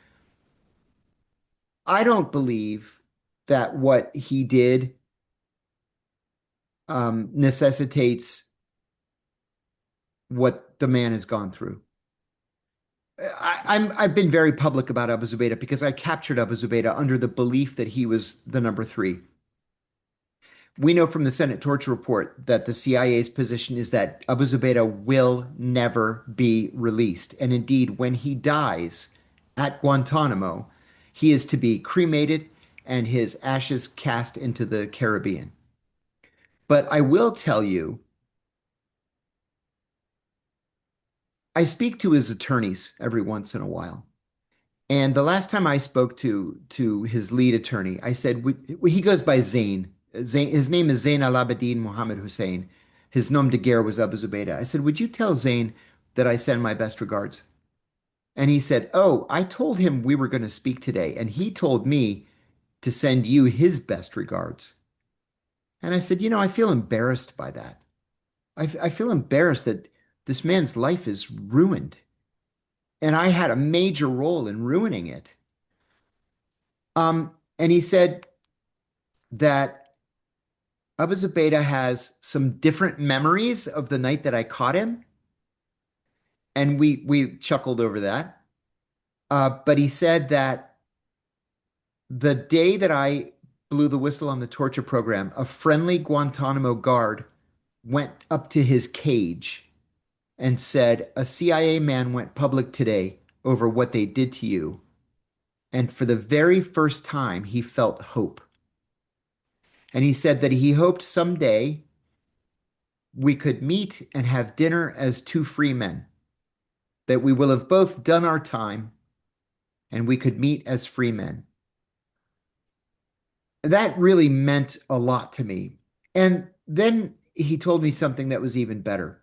I don't believe that what he did necessitates what the man has gone through. I've been very public about Abu Zubaydah because I captured Abu Zubaydah under the belief that he was the number 3. We know from the Senate torture report that the CIA's position is that Abu Zubaydah will never be released. And indeed, when he dies at Guantanamo, he is to be cremated and his ashes cast into the Caribbean. But I will tell you, I speak to his attorneys every once in a while. And the last time I spoke to his lead attorney, I said, he goes by Zain. His name is Zain al-Abidin Mohammed Hussein. His nom de guerre was Abu Zubaydah. I said, would you tell Zain that I send my best regards? And he said, oh, I told him we were going to speak today, and he told me to send you his best regards. And I said, I feel embarrassed by that. I feel embarrassed that this man's life is ruined. And I had a major role in ruining it. And he said that Abu Zubaydah has some different memories of the night that I caught him. And we chuckled over that. But he said that the day that I blew the whistle on the torture program, a friendly Guantanamo guard went up to his cage and said, a CIA man went public today over what they did to you. And for the very first time, he felt hope. And he said that he hoped someday we could meet and have dinner as 2 free men, that we will have both done our time and we could meet as free men. That really meant a lot to me. And then he told me something that was even better.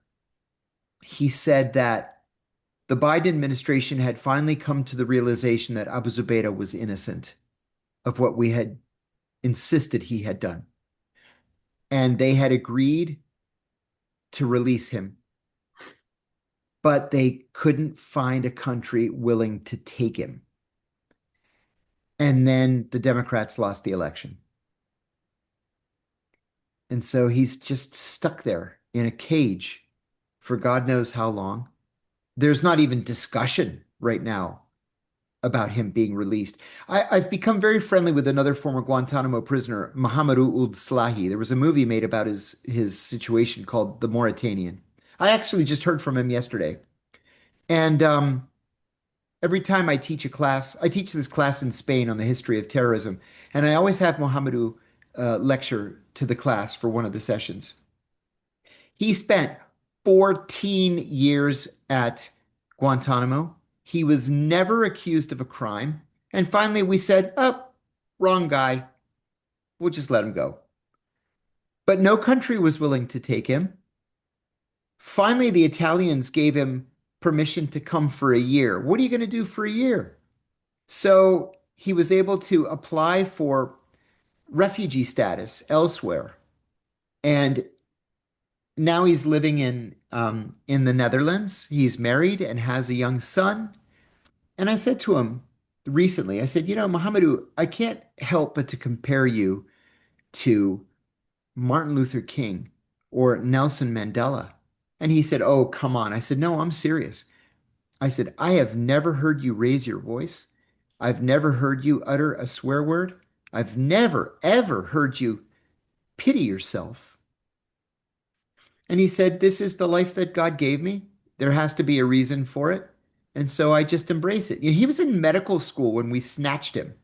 He said that the Biden administration had finally come to the realization that Abu Zubaydah was innocent of what we had insisted he had done. And they had agreed to release him, but they couldn't find a country willing to take him. And then the Democrats lost the election. And so he's just stuck there in a cage for God knows how long. There's not even discussion right now about him being released. I've become very friendly with another former Guantanamo prisoner, Mohamedou Ould Slahi. There was a movie made about his situation called The Mauritanian. I actually just heard from him yesterday. And every time I teach a class, I teach this class in Spain on the history of terrorism, and I always have Mohamedou lecture to the class for one of the sessions. He spent 14 years at Guantanamo. He was never accused of a crime. And finally, we said, oh, wrong guy. We'll just let him go. But no country was willing to take him. Finally, the Italians gave him permission to come for a year. What are you going to do for a year? So he was able to apply for refugee status elsewhere. And now he's living in the Netherlands. He's married and has a young son. And I said to him recently, I said, Mohamedou, I can't help but to compare you to Martin Luther King or Nelson Mandela. And he said, oh, come on. I said, no, I'm serious. I said, I have never heard you raise your voice. I've never heard you utter a swear word. I've never, ever heard you pity yourself. And he said, this is the life that God gave me. There has to be a reason for it. And so I just embrace it. He was in medical school when we snatched him.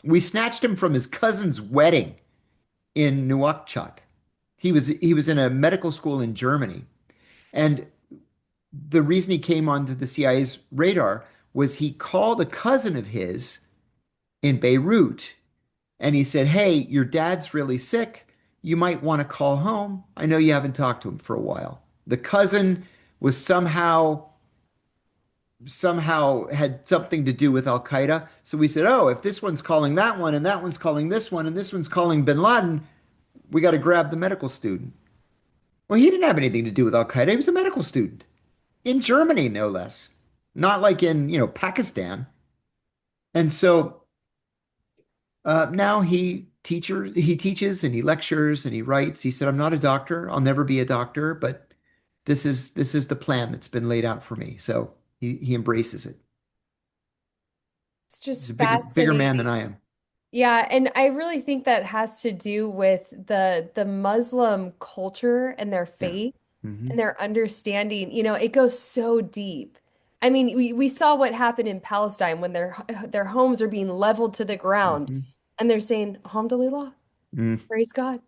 We snatched him from his cousin's wedding in Nouakchott. He was in a medical school in Germany. And the reason he came onto the CIA's radar was he called a cousin of his in Beirut and he said, hey, your dad's really sick. You might want to call home. I know you haven't talked to him for a while. The cousin was somehow had something to do with Al Qaeda. So we said, oh, if this one's calling that one and that one's calling this one and this one's calling bin Laden, we got to grab the medical student. Well, he didn't have anything to do with Al Qaeda. He was a medical student in Germany, no less, not like in, Pakistan. And so now he teaches and he lectures and he writes. He said, I'm not a doctor. I'll never be a doctor, but this is the plan that's been laid out for me. So he embraces it. It's just He's a bigger man than fascinating. I am. Yeah, and I really think that has to do with the Muslim culture and their Yeah. faith Hmm. and their understanding. It goes so deep. I mean, we saw what happened in Palestine when their homes are being leveled to the ground Hmm. and they're saying, Alhamdulillah, Mm. praise God.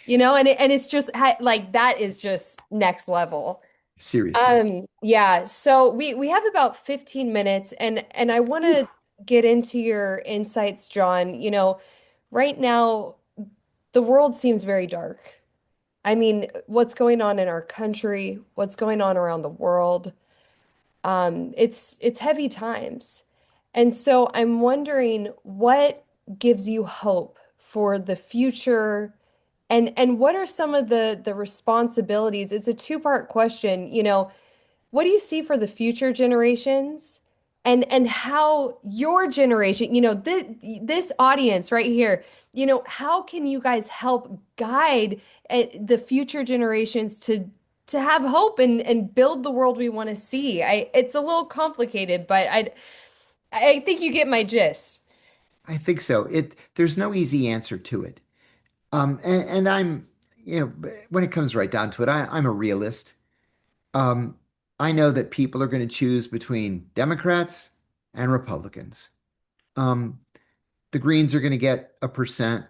And it's just like that is just next level. Seriously. Yeah, so we have about 15 minutes and I want Whew. to get into your insights, John. Right now the world seems very dark. I mean, what's going on in our country, what's going on around the world, it's heavy times. And so I'm wondering what gives you hope for the future and what are some of the responsibilities? It's a two-part question, what do you see for the future generations and how your generation, this audience right here, how can you guys help guide the future generations to have hope and build the world we want to see? It's a little complicated, but I think you get my gist. I think so. There's no easy answer to it. And I'm, when it comes right down to it, I'm a realist. Um, I know that people are going to choose between Democrats and Republicans. Um, the Greens are going to get 1%.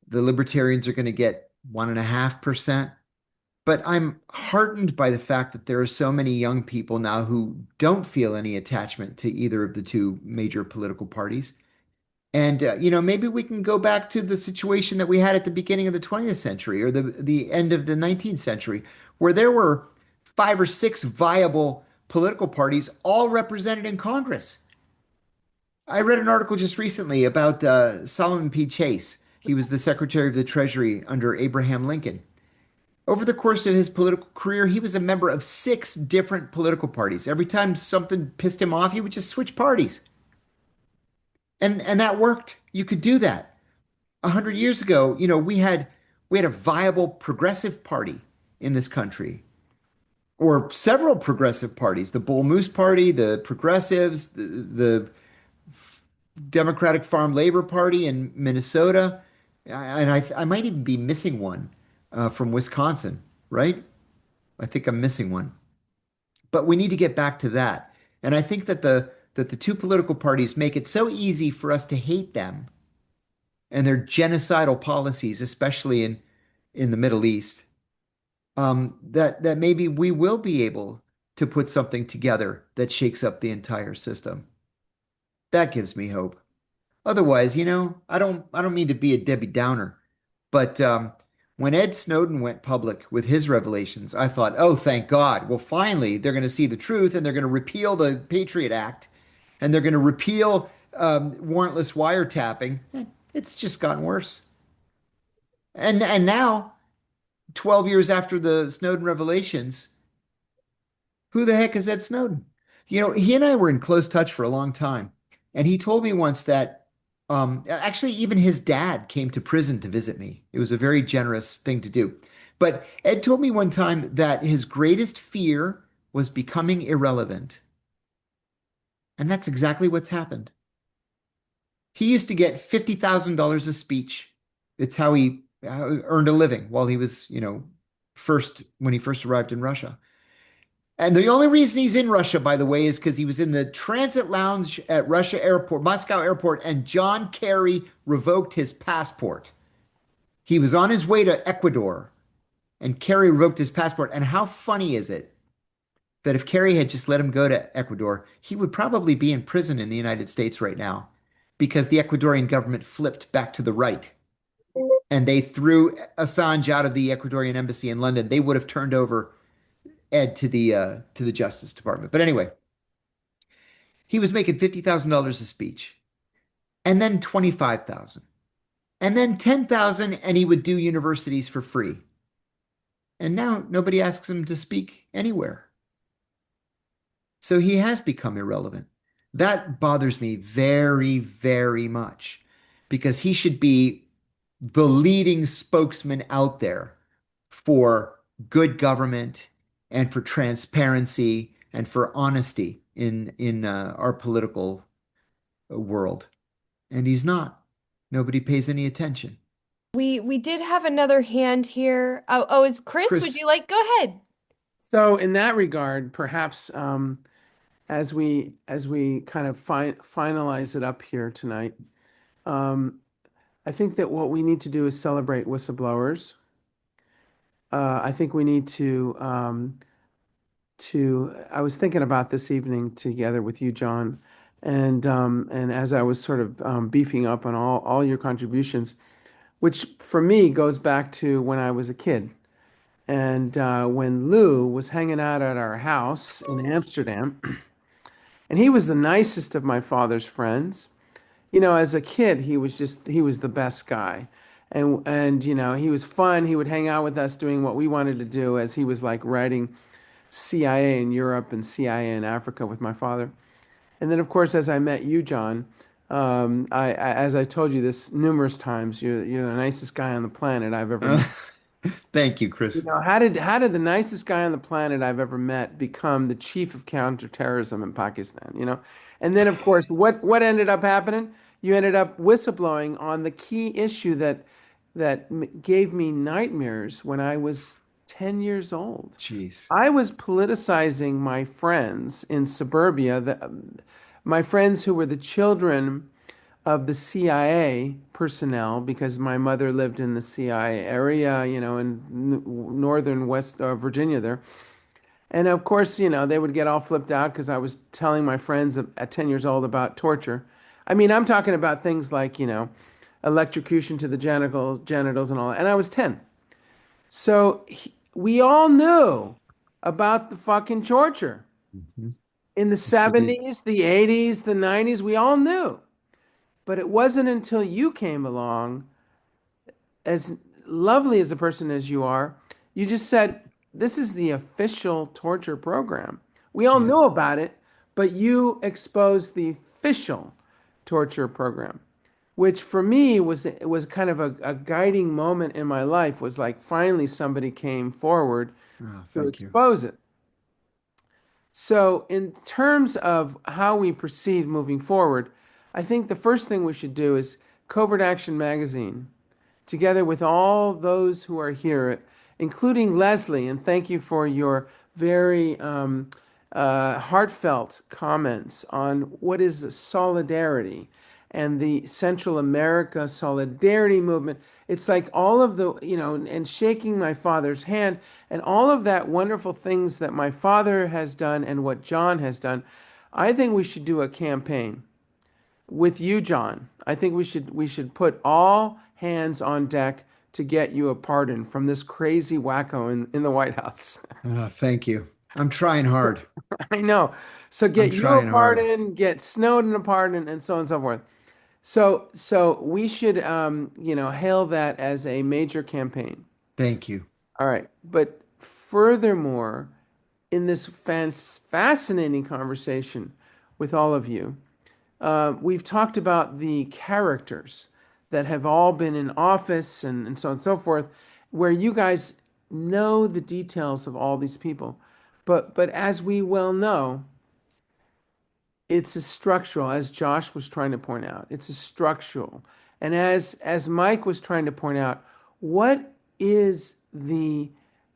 The Libertarians are going to get 1.5%. But I'm heartened by the fact that there are so many young people now who don't feel any attachment to either of the two major political parties. And maybe we can go back to the situation that we had at the beginning of the 20th century or the end of the 19th century, where there were 5 or 6 viable political parties all represented in Congress. I read an article just recently about Solomon P. Chase. He was the Secretary of the Treasury under Abraham Lincoln. Over the course of his political career, he was a member of 6 different political parties. Every time something pissed him off, he would just switch parties. And that worked. You could do that. 100 years ago, we had a viable progressive party in this country, or several progressive parties: the Bull Moose Party, the Progressives, the Democratic Farm Labor Party in Minnesota, and I might even be missing one from Wisconsin, right? I think I'm missing one, but we need to get back to that. And I think that the two political parties make it so easy for us to hate them and their genocidal policies, especially in the Middle East, that maybe we will be able to put something together that shakes up the entire system. That gives me hope. Otherwise, I don't mean to be a Debbie Downer, but when Ed Snowden went public with his revelations, I thought, oh, thank God. Well, finally, they're going to see the truth, and they're going to repeal the Patriot Act, and they're going to repeal warrantless wiretapping. It's just gotten worse. And now, 12 years after the Snowden revelations, who the heck is Ed Snowden? He and I were in close touch for a long time. And he told me once that actually, even his dad came to prison to visit me. It was a very generous thing to do. But Ed told me one time that his greatest fear was becoming irrelevant. And that's exactly what's happened. He used to get $50,000 a speech. It's how he earned a living while he was, when he first arrived in Russia. And the only reason he's in Russia, by the way, is because he was in the transit lounge at Moscow airport, and John Kerry revoked his passport. He was on his way to Ecuador, and Kerry revoked his passport. And how funny is it that if Kerry had just let him go to Ecuador, he would probably be in prison in the United States right now, because the Ecuadorian government flipped back to the right and they threw Assange out of the Ecuadorian embassy in London. They would have turned over Ed to the Justice Department. But anyway, he was making $50,000 a speech, and then 25,000, and then 10,000, and he would do universities for free. And now nobody asks him to speak anywhere. So he has become irrelevant. That bothers me very, very much, because he should be the leading spokesman out there for good government and for transparency and for honesty in our political world. And he's not. Nobody pays any attention. We did have another hand here. Oh, is Chris? Chris. Would you like? Go ahead. So in that regard, perhaps as we kind of finalize it up here tonight, I think that what we need to do is celebrate whistleblowers. I think we need I was thinking about this evening together with you, John, and as I was sort of beefing up on all your contributions, which for me goes back to when I was a kid. And when Lou was hanging out at our house in Amsterdam, and he was the nicest of my father's friends. As a kid, he was the best guy. And he was fun. He would hang out with us doing what we wanted to do, as he was like writing CIA in Europe and CIA in Africa with my father. And then, of course, as I met you, John, as I told you this numerous times, you're the nicest guy on the planet I've ever met. Thank you, Chris. How did the nicest guy on the planet I've ever met become the chief of counter-terrorism in Pakistan? And then, of course, what ended up happening? You ended up whistleblowing on the key issue that gave me nightmares when I was 10 years old. Jeez. I was politicizing my friends in suburbia, my friends who were the children of the CIA personnel, because my mother lived in the CIA area, in northern West Virginia there. And of course, they would get all flipped out because I was telling my friends at 10 years old about torture. I mean, I'm talking about things like, electrocution to the genitals and all that. And I was 10. So we all knew about the fucking torture. Mm-hmm. In the 70s, the 80s, the 90s, we all knew. But it wasn't until you came along as lovely as a person as you are, you just said this is the official torture program. We all Yeah. know about it, but you exposed the official torture program, which for me was kind of a guiding moment in my life. Was like finally somebody came forward Oh, to thank you. expose it. So, in terms of how we proceed moving forward, I think the first thing we should do is Covert Action Magazine, together with all those who are here, including Leslie, and thank you for your very heartfelt comments on what is solidarity and the Central America solidarity movement. It's like all of the, and shaking my father's hand and all of that wonderful things that my father has done and what John has done. I think we should do a campaign with you, John. I think we should put all hands on deck to get you a pardon from this crazy wacko in the White House. Oh, thank you. I'm trying hard. I know. So I'm get you a trying hard. pardon, get Snowden a pardon, and so on and so forth. So we should hail that as a major campaign. Thank you. All right. But furthermore, in this fascinating conversation with all of you, we've talked about the characters that have all been in office and so on and so forth, where you guys know the details of all these people. But as we well know, it's a structural, as Josh was trying to point out, it's a structural. And as Mike was trying to point out, what is the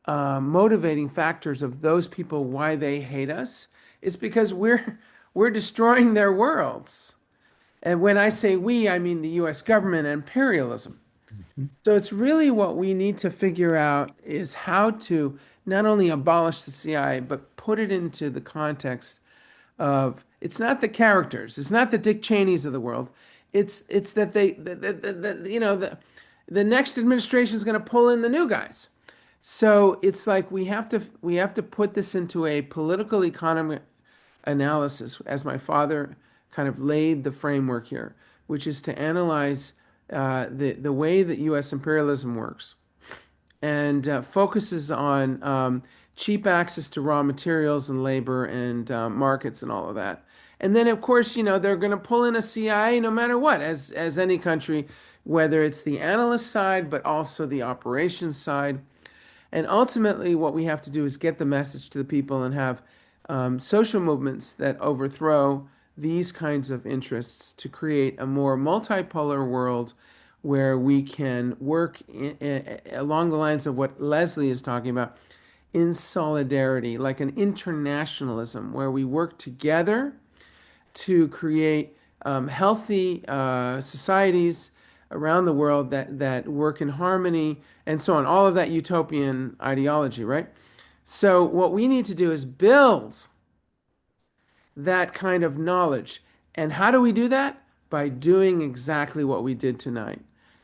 motivating factors of those people why they hate us? It's because we're destroying their worlds. And when I say we, I mean the US government and imperialism. Mhm. So it's really what we need to figure out is how to not only abolish the CIA, but put it into the context of it's not the characters, it's not the Dick Cheneys of the world. It's that the next administration is going to pull in the new guys. So it's like we have to put this into a political economy analysis, as my father kind of laid the framework here, which is to analyze the way that U.S. imperialism works and focuses on cheap access to raw materials and labor and markets and all of that. And then, of course, they're going to pull in a CIA no matter what, as any country, whether it's the analyst side, but also the operations side. And ultimately, what we have to do is get the message to the people and have social movements that overthrow these kinds of interests to create a more multipolar world where we can work along the lines of what Leslie is talking about in solidarity, like an internationalism where we work together to create healthy societies around the world that work in harmony and so on. All of that utopian ideology, right? So what we need to do is build that kind of knowledge. And how do we do that? By doing exactly what we did tonight.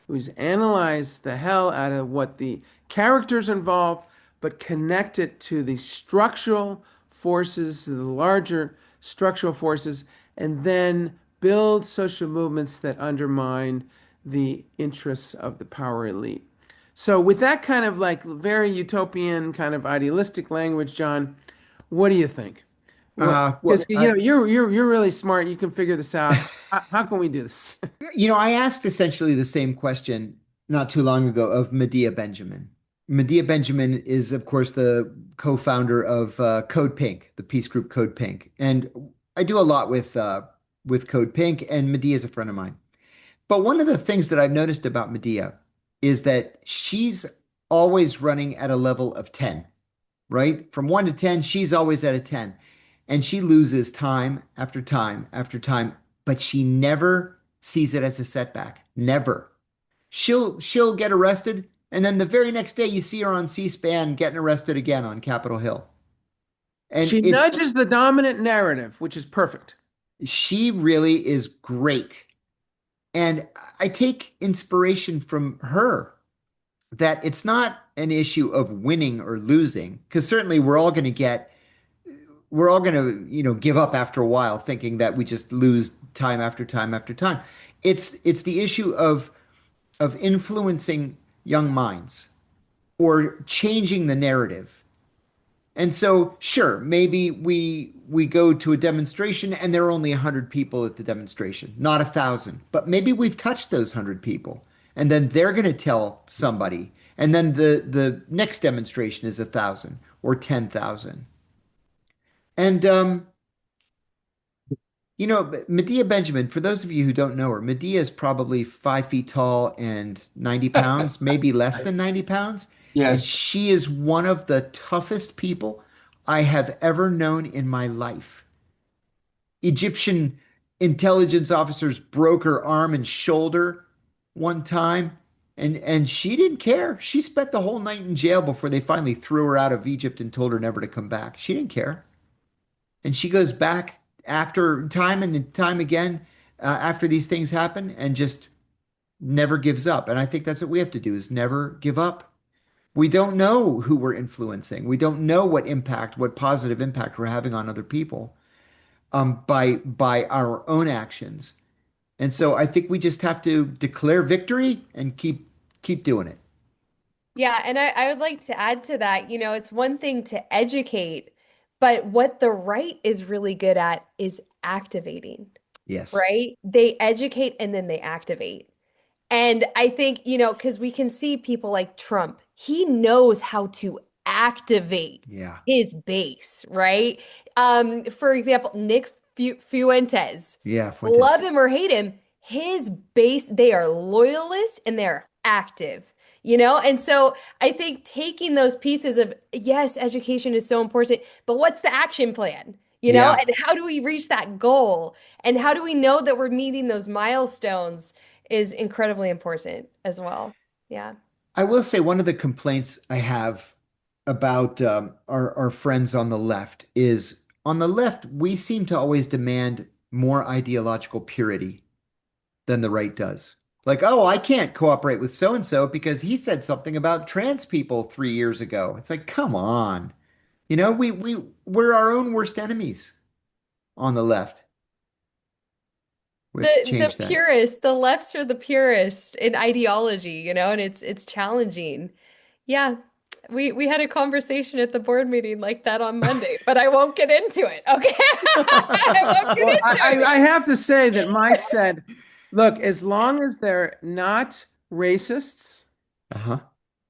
It was analyze the hell out of what the characters involved, but connect it to the structural forces, the larger structural forces, and then build social movements that undermine the interests of the power elite. So, with that kind of like very utopian kind of idealistic language, John, what do you think? What? Well, Because you're really smart. You can figure this out. How can we do this? I asked essentially the same question not too long ago of Medea Benjamin. Medea Benjamin is, of course, the co-founder of Code Pink, the peace group Code Pink, and I do a lot with Code Pink, and Medea is a friend of mine. But one of the things that I've noticed about Medea is that she's always running at a level of 10, right? From 1 to 10, she's always at a 10. And she loses time after time after time, but she never sees it as a setback. Never. She'll get arrested, and then the very next day you see her on C-SPAN getting arrested again on Capitol Hill. And She nudges the dominant narrative, which is perfect. she really is great. And I take inspiration from her that it's not an issue of winning or losing, because certainly we're all going to, give up after a while thinking that we just lose time after time after time. It's the issue of influencing young minds or changing the narrative. And so, sure, maybe we go to a demonstration and there are only 100 people at the demonstration, not 1,000. But maybe we've touched those 100 people, and then they're going to tell somebody, and then the next demonstration is 1,000 or 10,000. And Medea Benjamin, for those of you who don't know her, Medea is probably 5 feet tall and 90 pounds, maybe less than 90 pounds. And Yes. she is one of the toughest people I have ever known in my life. Egyptian intelligence officers broke her arm and shoulder one time, and she didn't care. She spent the whole night in jail before they finally threw her out of Egypt and told her never to come back. She didn't care. And she goes back after time and time again after these things happen and just never gives up. And I think that's what we have to do is never give up. We don't know who we're influencing. We don't know what positive impact we're having on other people by our own actions. And so I think we just have to declare victory and keep doing it. Yeah, and I would like to add to that, it's one thing to educate, but what the right is really good at is activating, Yes. right? They educate and then they activate. And I think, because we can see people like Trump, he knows how to activate Yeah. his base, right? For example, Nick Fuentes, Yeah. Fuentes. love him or hate him, his base, they are loyalists and they're active. And so I think taking those pieces of, yes, education is so important, but what's the action plan? Yeah. And how do we reach that goal? And how do we know that we're meeting those milestones is incredibly important as well. Yeah. I will say one of the complaints I have about our friends on the left is on the left, we seem to always demand more ideological purity than the right does. Like, oh, I can't cooperate with so and so because he said something about trans people 3 years ago. It's like, come on. We're our own worst enemies on the left. We have to The change that. purist, the lefts are the purist in ideology, and it's challenging. Yeah. We had a conversation at the board meeting like that on Monday, but I won't get into it. Okay. I won't get Well, into it. I have to say that Mike said, look, as long as they're not racists, Uh-huh.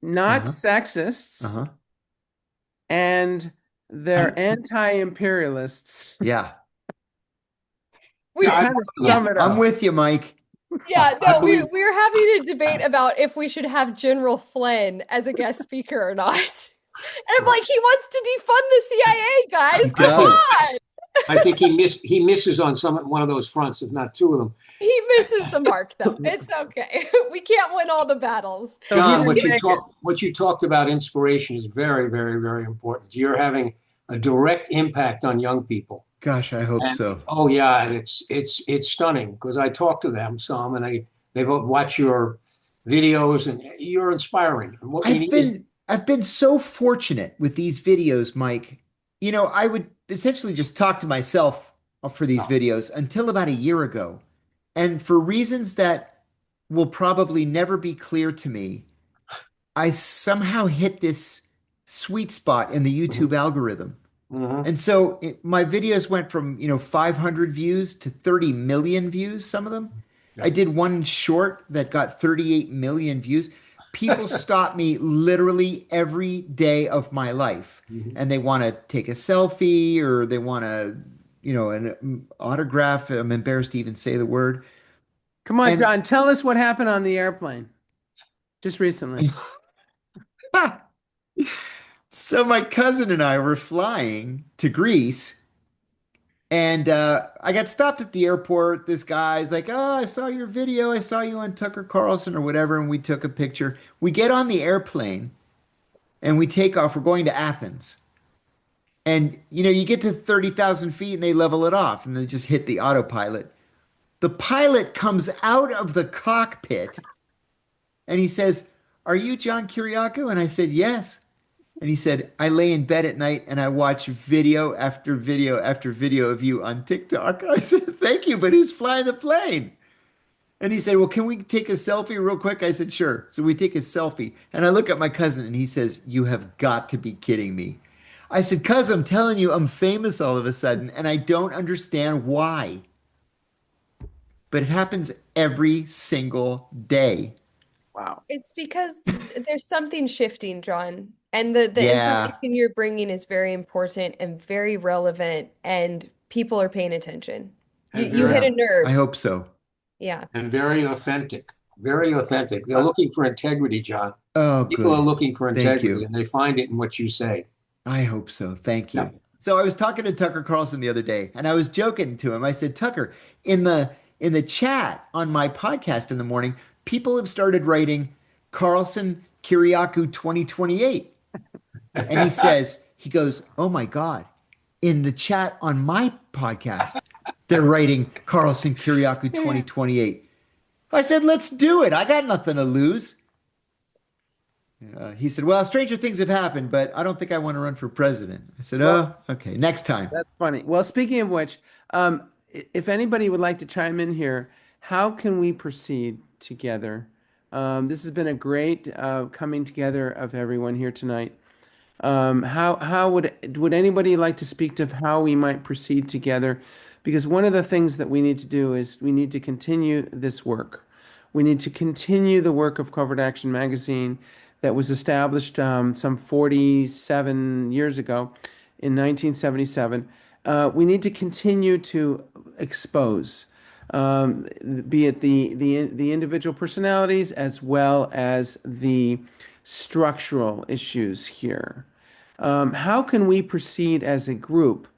not Uh-huh. sexists, Uh-huh. and they're anti-imperialists. Yeah. We, To kind of sum it I'm up. with you, Mike. yeah, I no, believe- we're having a debate about if we should have General Flynn as a guest speaker or not. And I'm like, he wants to defund the CIA, guys. He Come does. on. I think he misses on one of those fronts, if not two of them. He misses the mark, though. It's okay. We can't win all the battles. So John, he what didn't you make talked what you talked about inspiration is very, very, very important. You're having a direct impact on young people. Gosh, I hope And, so. oh yeah, and it's stunning because I talk to them some, and they watch your videos, and you're inspiring. And what we need is I've been so fortunate with these videos, Mike. I would essentially just talk to myself for these videos until about a year ago. And for reasons that will probably never be clear to me, I somehow hit this sweet spot in the YouTube algorithm. Mhm. And so my videos went from, 500 views to 30 million views, some of them. Yeah. I did one short that got 38 million views. People stop me literally every day of my life, and they want to take a selfie or they want to, an autograph. I'm embarrassed to even say the word. Come on, And- John, tell us what happened on the airplane just recently. So my cousin and I were flying to Greece, and I got stopped at the airport. This guy's like, "Oh, I saw your video. I saw you on Tucker Carlson or whatever," and we took a picture. We get on the airplane and we take off. We're going to Athens. And you get to 30,000 feet and they level it off and they just hit the autopilot. The pilot comes out of the cockpit and he says, "Are you John Kiriakou?" And I said, "Yes." And he said, "I lay in bed at night and I watch video after video after video of you on TikTok." I said, "Thank you, but who's flying the plane?" And he said, well, can we take a selfie real quick? I said, sure. So we take a selfie. And I look at my cousin and he says, you have got to be kidding me. I said, cuz I'm telling you, I'm famous all of a sudden and I don't understand why. But it happens every single day. Wow. It's because there's something shifting, John, and the Yeah. information you're bringing is very important and very relevant, and people are paying attention. You And you hit very Yeah. a I nerve. hope so. Yeah. and very authentic. Very authentic. They're Uh, looking for integrity, John. oh, People are good. looking for Thank integrity, you. and they find it in what you say. I hope so. Thank Yeah. you. So I was talking to Tucker Carlson the other day, and I was joking to him. I said, Tucker, in the chat on my podcast in the morning, people have started writing Carlson Kiriakou 2028. And he goes, oh my God, in the chat on my podcast, they're writing Carlson Kiriakou 2028. I said, let's do it. I got nothing to lose. He said, well, stranger things have happened, but I don't think I want to run for president. I said, Well, oh, okay, next time. that's funny. Well, speaking of which, if anybody would like to chime in here, how can we proceed together? This has been a great coming together of everyone here tonight. How would anybody like to speak to how we might proceed together? Because one of the things that we need to do is we need to continue this work. We need to continue the work of Covert Action Magazine that was established some 47 years ago in 1977. We need to continue to expose, be it the individual personalities as well as the structural issues here. How can we proceed as a group?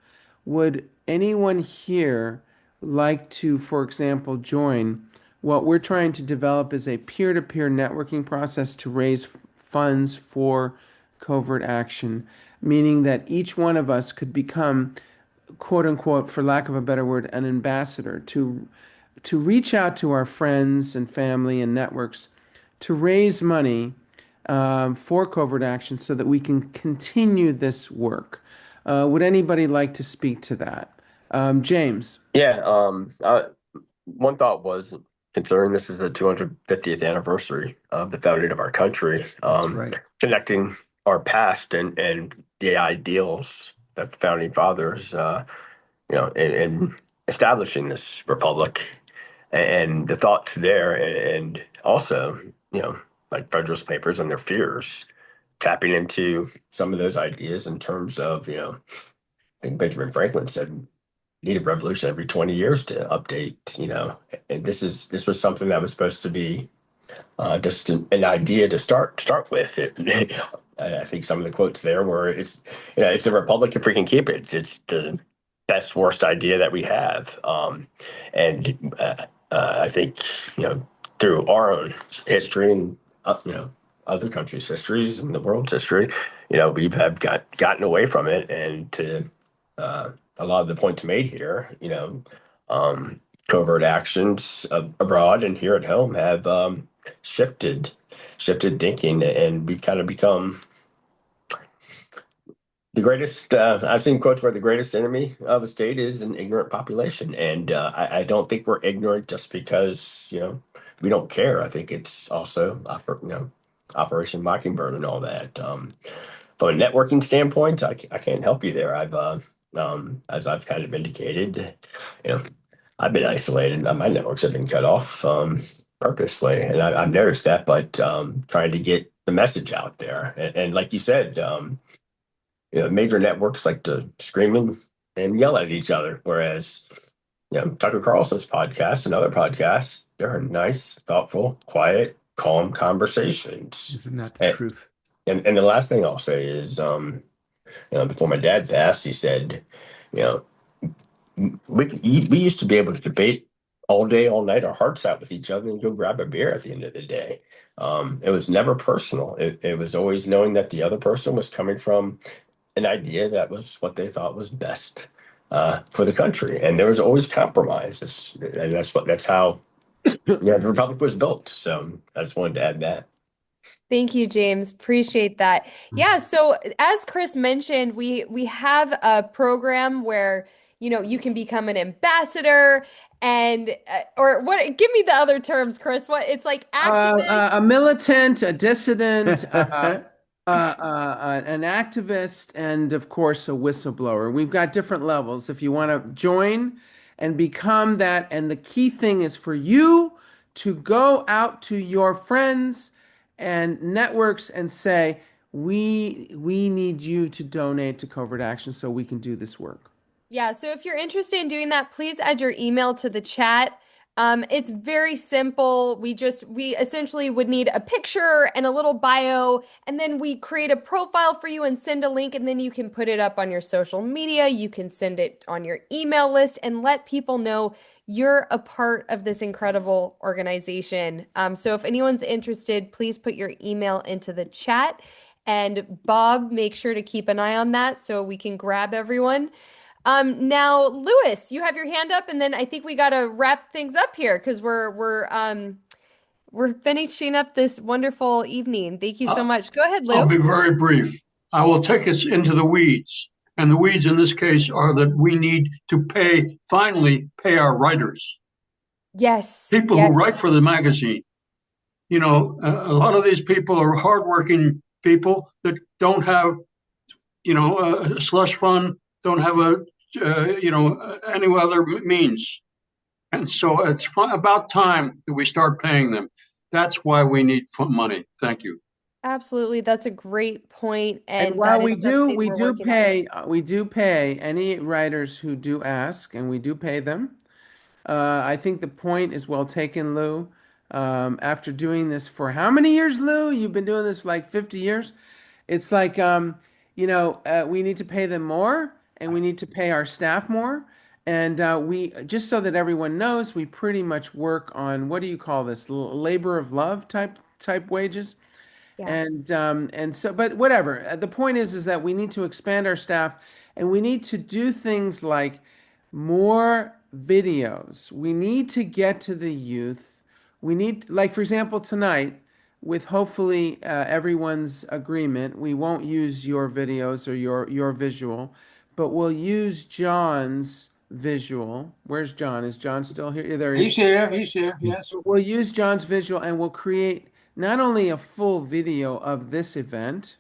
Would anyone here like to, for example, join? What we're trying to develop is a peer-to-peer networking process to raise funds for covert action, meaning that each one of us could become, quote unquote, for lack of a better word, an ambassador to reach out to our friends and family and networks to raise money for covert action so that we can continue this work. Would anybody like to speak to that? James. Yeah. One thought was, considering this is the 250th anniversary of the founding of our country, That's right. connecting our past and the ideals that the founding fathers, in establishing this republic and the thoughts there, and also, like Federalist Papers and their fears, tapping into some of those ideas in terms of, I think Benjamin Franklin said, need a revolution every 20 years to update, and this was something that was supposed to be just an idea to start with. I think some of the quotes there were, it's a republic if we can keep it. It's the best worst idea that we have, and I think through our own history and other countries' histories and the world's history, we've have gotten away from it, and to a lot of the points made here, covert actions abroad and here at home have shifted thinking, and we've kind of become the greatest. I've seen quotes where the greatest enemy of a state is an ignorant population, and I don't think we're ignorant just because we don't care. I think it's also Operation Mockingbird and all that. From a networking standpoint, I can't help you there. As I've kind of indicated, you know, I've been isolated. My networks have been cut off purposely, and I've noticed that. But trying to get the message out there, and like you said, major networks like to scream and yell at each other, whereas Tucker Carlson's podcast and other podcasts, they're nice, thoughtful, quiet, calm conversations. Isn't that the truth? And the last thing I'll say is, before my dad passed, he said, you know, we used to be able to debate all day, all night, our hearts out with each other and go grab a beer at the end of the day. It was never personal. It was always knowing that the other person was coming from an idea that was what they thought was best for the country, and there was always compromise. And that's how the republic was built. So I just wanted to add that. Thank you, James. Appreciate that. Yeah, so as Chris mentioned, we have a program where you can become an ambassador and or what, give me the other terms, Chris. What, it's like activist. A militant, a dissident, an activist, and of course, a whistleblower. We've got different levels. If you want to join and become that, and the key thing is for you to go out to your friends and networks and say, we need you to donate to Covert Action so we can do this work. Yeah, so if you're interested in doing that, please add your email to the chat. It's very simple. We essentially would need a picture and a little bio, and then we create a profile for you and send a link, and then you can put it up on your social media. You can send it on your email list and let people know you're a part of this incredible organization. So if anyone's interested, please put your email into the chat. And Bob, make sure to keep an eye on that so we can grab everyone. Now, Lewis, you have your hand up, and then I think we got to wrap things up here because we're finishing up this wonderful evening. Thank you so much. Go ahead, I'll Lou. be very brief. I will take us into the weeds. And the weeds in this case are that we need to finally pay our writers. Yes. People who write for the magazine. A lot of these people are hardworking people that don't have, a slush fund, don't have any other means. And so it's about time that we start paying them. That's why we need money. Thank you. Absolutely. That's a great point. And while we do pay any writers who do ask, and we do pay them. I think the point is well taken, Lou. After doing this for how many years, Lou? You've been doing this for like 50 years. It's like, we need to pay them more, and we need to pay our staff more. And we, just so that everyone knows, we pretty much work on, what do you call this? Labor of love type wages. Yeah. And so, but whatever. The point is that we need to expand our staff, and we need to do things like more videos. We need to get to the youth. We need, like, for example, tonight, with hopefully everyone's agreement, we won't use your videos or your visual, but we'll use John's visual. Where's John? Is John still here? There he is. He's here, yes. We'll use John's visual, and we'll create not only a full video of this event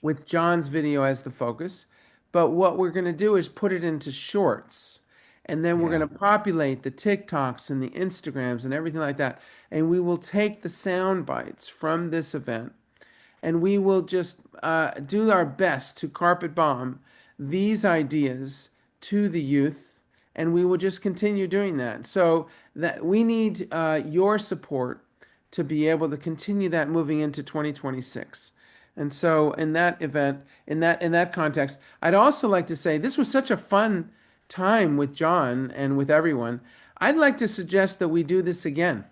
with John's video as the focus, but what we're going to do is put it into shorts. And then we're going to populate the TikToks and the Instagrams and everything like that. And we will take the sound bites from this event, and we will just do our best to carpet bomb these ideas to the youth. And we will just continue doing that. So that we need your support to be able to continue that moving into 2026. And so in that event, in that context, I'd also like to say this was such a fun time with John and with everyone. I'd like to suggest that we do this again.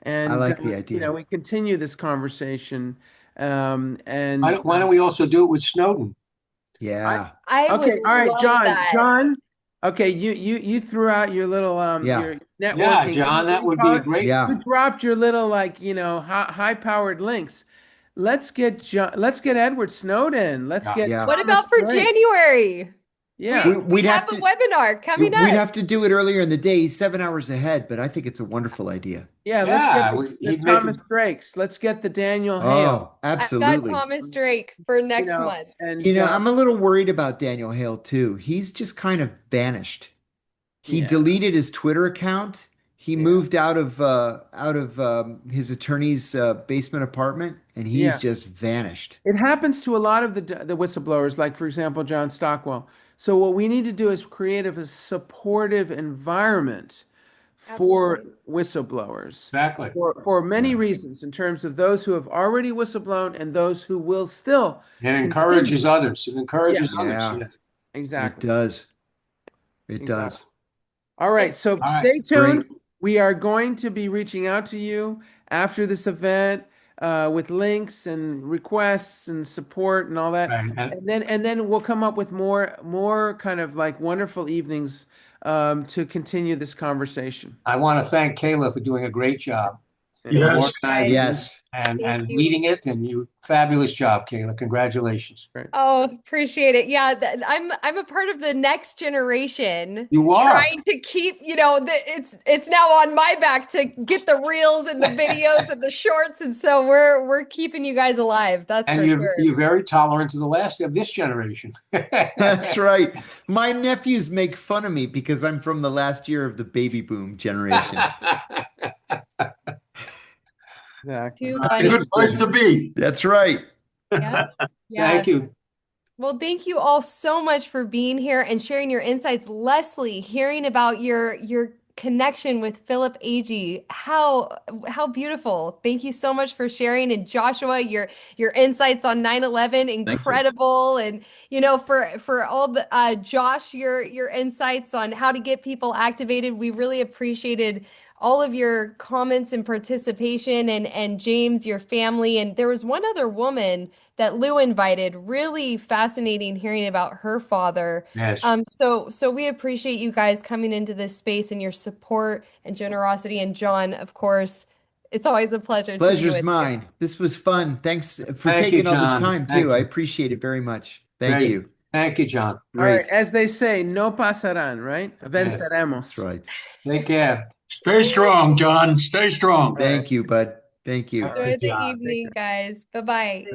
And I like the idea. we continue this conversation. And why don't we also do it with Snowden? Yeah. I okay, would all right, love John. that. John. Okay, you threw out your little your networking. Yeah, John, that would be a great. Yeah. You dropped your little high-powered links. Let's get Edward Snowden. Let's get What Thomas about for Drake. January? Yeah, We'd have a webinar coming up. We'd have to do it earlier in the day, He's 7 hours ahead, but I think it's a wonderful idea. yeah. Let's get the Thomas Drakes. Let's get the Daniel Hale. Oh, absolutely. I've got Thomas Drake for next month. And I'm a little worried about Daniel Hale too. He's just kind of vanished. He deleted his Twitter account. He moved out of his attorney's basement apartment, and he's just vanished. It happens to a lot of the whistleblowers, like for example, John Stockwell. So what we need to do is create a supportive environment for whistleblowers. Exactly. For many reasons, in terms of those who have already whistleblown and those who will still. It encourages others. It encourages others. Yeah. Exactly. It does. It does. All right. So stay tuned. Great. We are going to be reaching out to you after this event with links and requests and support and all that. And then we'll come up with more kind of like wonderful evenings to continue this conversation. I want to thank Kayla for doing a great job. You Yes. you, organizing guys. Yes. and Thank you. leading it, and you fabulous job, Kayla. Congratulations. Oh, appreciate it. Yeah, I'm a part of the next generation You are. trying to keep, it's now on my back to get the reels and the videos and the shorts, and so we're keeping you guys alive. That's And for sure. you're very tolerant to the last of this generation. That's right. My nephews make fun of me because I'm from the last year of the baby boom generation. Exactly. Too It's a funny. good place to be. That's right. Yeah. Yeah. Thank you. Well, thank you all so much for being here and sharing your insights. Leslie, hearing about your connection with Philip Agee, how beautiful. Thank you so much for sharing. And Joshua, your insights on 9/11, incredible. And for all the Josh, your insights on how to get people activated. We really appreciated all of your comments and participation, and James, your family. And there was one other woman that Lou invited. Really fascinating hearing about her father. Yes. So we appreciate you guys coming into this space and your support and generosity. And John, of course, it's always a pleasure to be Pleasure's with you. mine. This was fun. Thanks for Thank you, taking all this John. time Thank too. I you. appreciate it very much. Thank Great. you. Thank you, John. All right, Great. as they say, no pasarán, right? Venceremos. That's right. Take care. Stay strong, John. Stay strong. Thank you, bud. Thank you. Enjoy Good the job. evening, guys. Bye-bye.